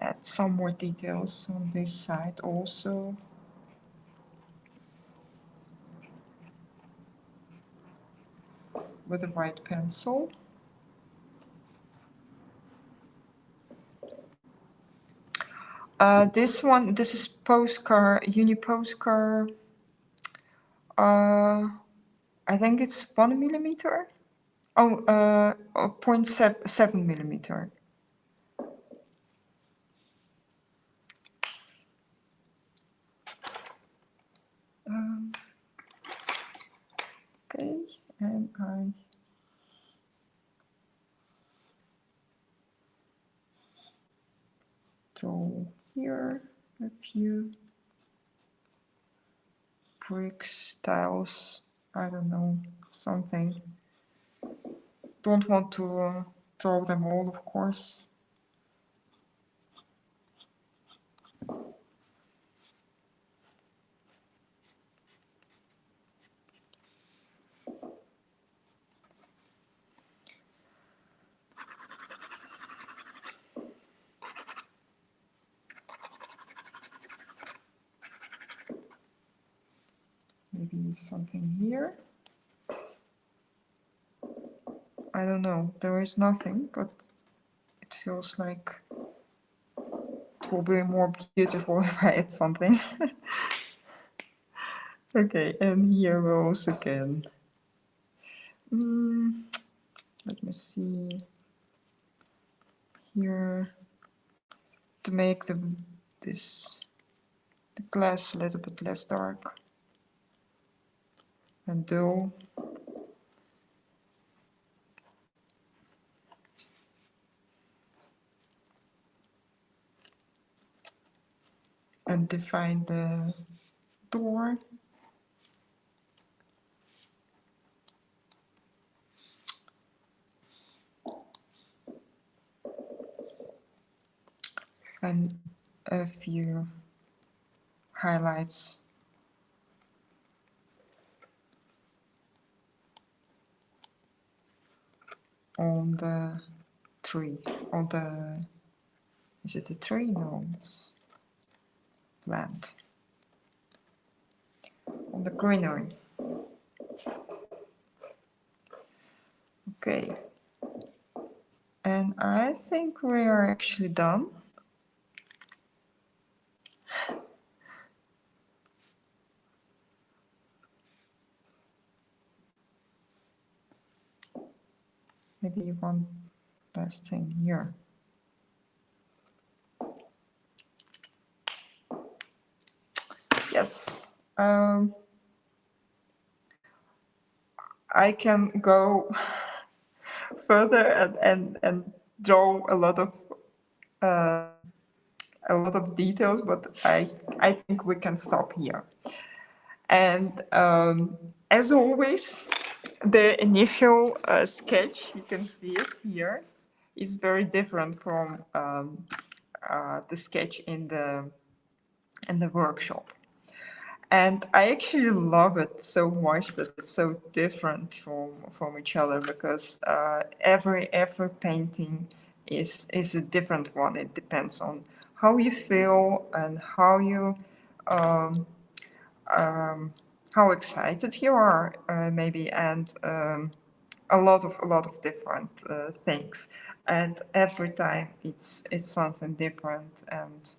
add some more details on this side also. With a white pencil. This is postcard, uni postcard. I think it's 1 millimeter. Oh, 0.7 millimeter. Okay, and I draw here a few bricks, tiles, I don't know, something. Don't want to draw them all, of course. Maybe something here. I don't know, there is nothing, but it feels like it will be more beautiful if I add something. Okay, and here we also can. Let me see. Here to make the glass a little bit less dark and dull. And define the door. And a few highlights on the tree, on the, is it a tree? No, it's plant. On the greenery. Okay. And I think we are actually done. Maybe one last thing here. Yes. I can go further and draw a lot of details, but I think we can stop here. And as always, the initial sketch, you can see it here, is very different from the sketch in the workshop. And I actually love it so much that it's so different from each other, because every painting is a different one. It depends on how you feel and um, um, how excited you are, maybe, and a lot of different things. And every time it's something different, and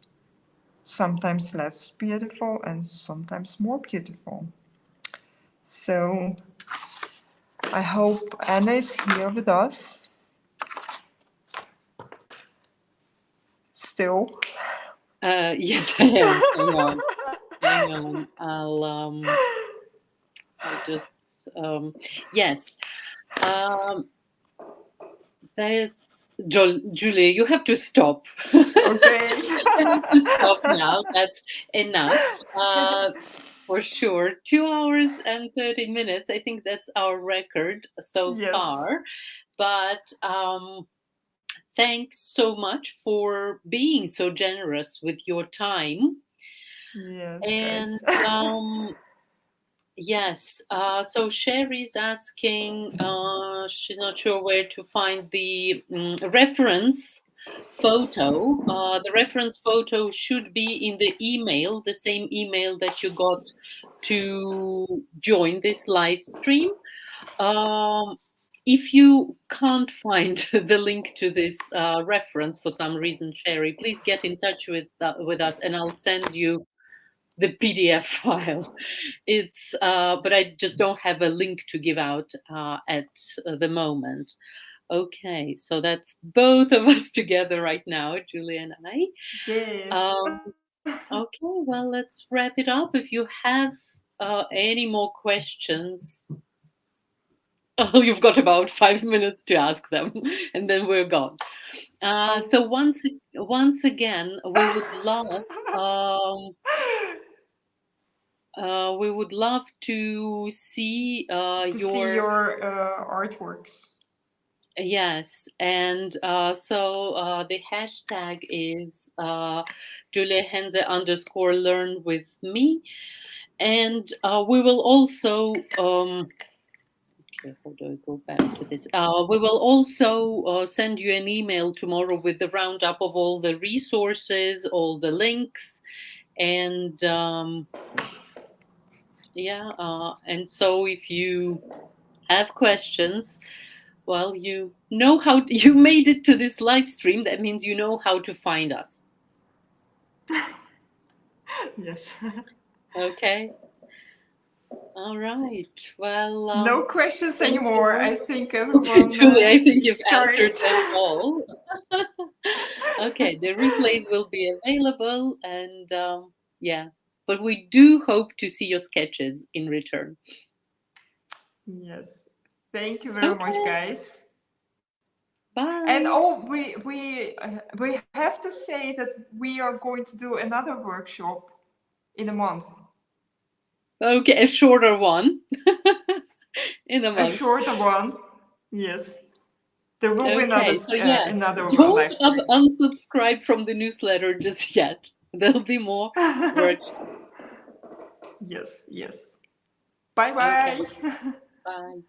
sometimes less beautiful and sometimes more beautiful. So I hope Anna is here with us still. Yes, I am. Hang on. Hang on. I'll just yes. Um, that's Julia, you have to stop. Okay. You have to stop now. That's enough. For sure. 2 hours and 30 minutes. I think that's our record so Yes. far. But thanks so much for being so generous with your time. Yes, And guys. yes, so Sherry's asking, she's not sure where to find the reference photo. The reference photo should be in the email, the same email that you got to join this live stream. Um, if you can't find the link to this reference for some reason, Sherry, please get in touch with us, and I'll send you the PDF file. It's but I just don't have a link to give out at the moment. Okay, so that's both of us together right now, Julia and I. Yes. Okay, well, let's wrap it up. If you have any more questions, oh, you've got about 5 minutes to ask them, and then we're gone. So once again, um, we would love to see To see your your artworks. yes, and the hashtag is Julia Henze _learn with me, and we will also okay, how do I go back to this? We will also send you an email tomorrow with the roundup of all the resources, all the links, and yeah, and so if you have questions, well, you know how you made it to this live stream. That means you know how to find us. Yes. Okay. All right. Well, No questions thank anymore. you. I think Okay, everyone Julie, I think you've answered started. them all. Okay, the replays will be available, and yeah, but we do hope to see your sketches in return. Yes. Thank you very much, Okay, guys. And bye. oh, we have to say that we are going to do another workshop in a month. Okay, a shorter one in a A month. shorter one. Yes. There will be Okay, so yeah, another don't live stream. unsubscribe from the newsletter just yet. There'll be more workshops. Yes, yes. Bye Okay, bye. bye.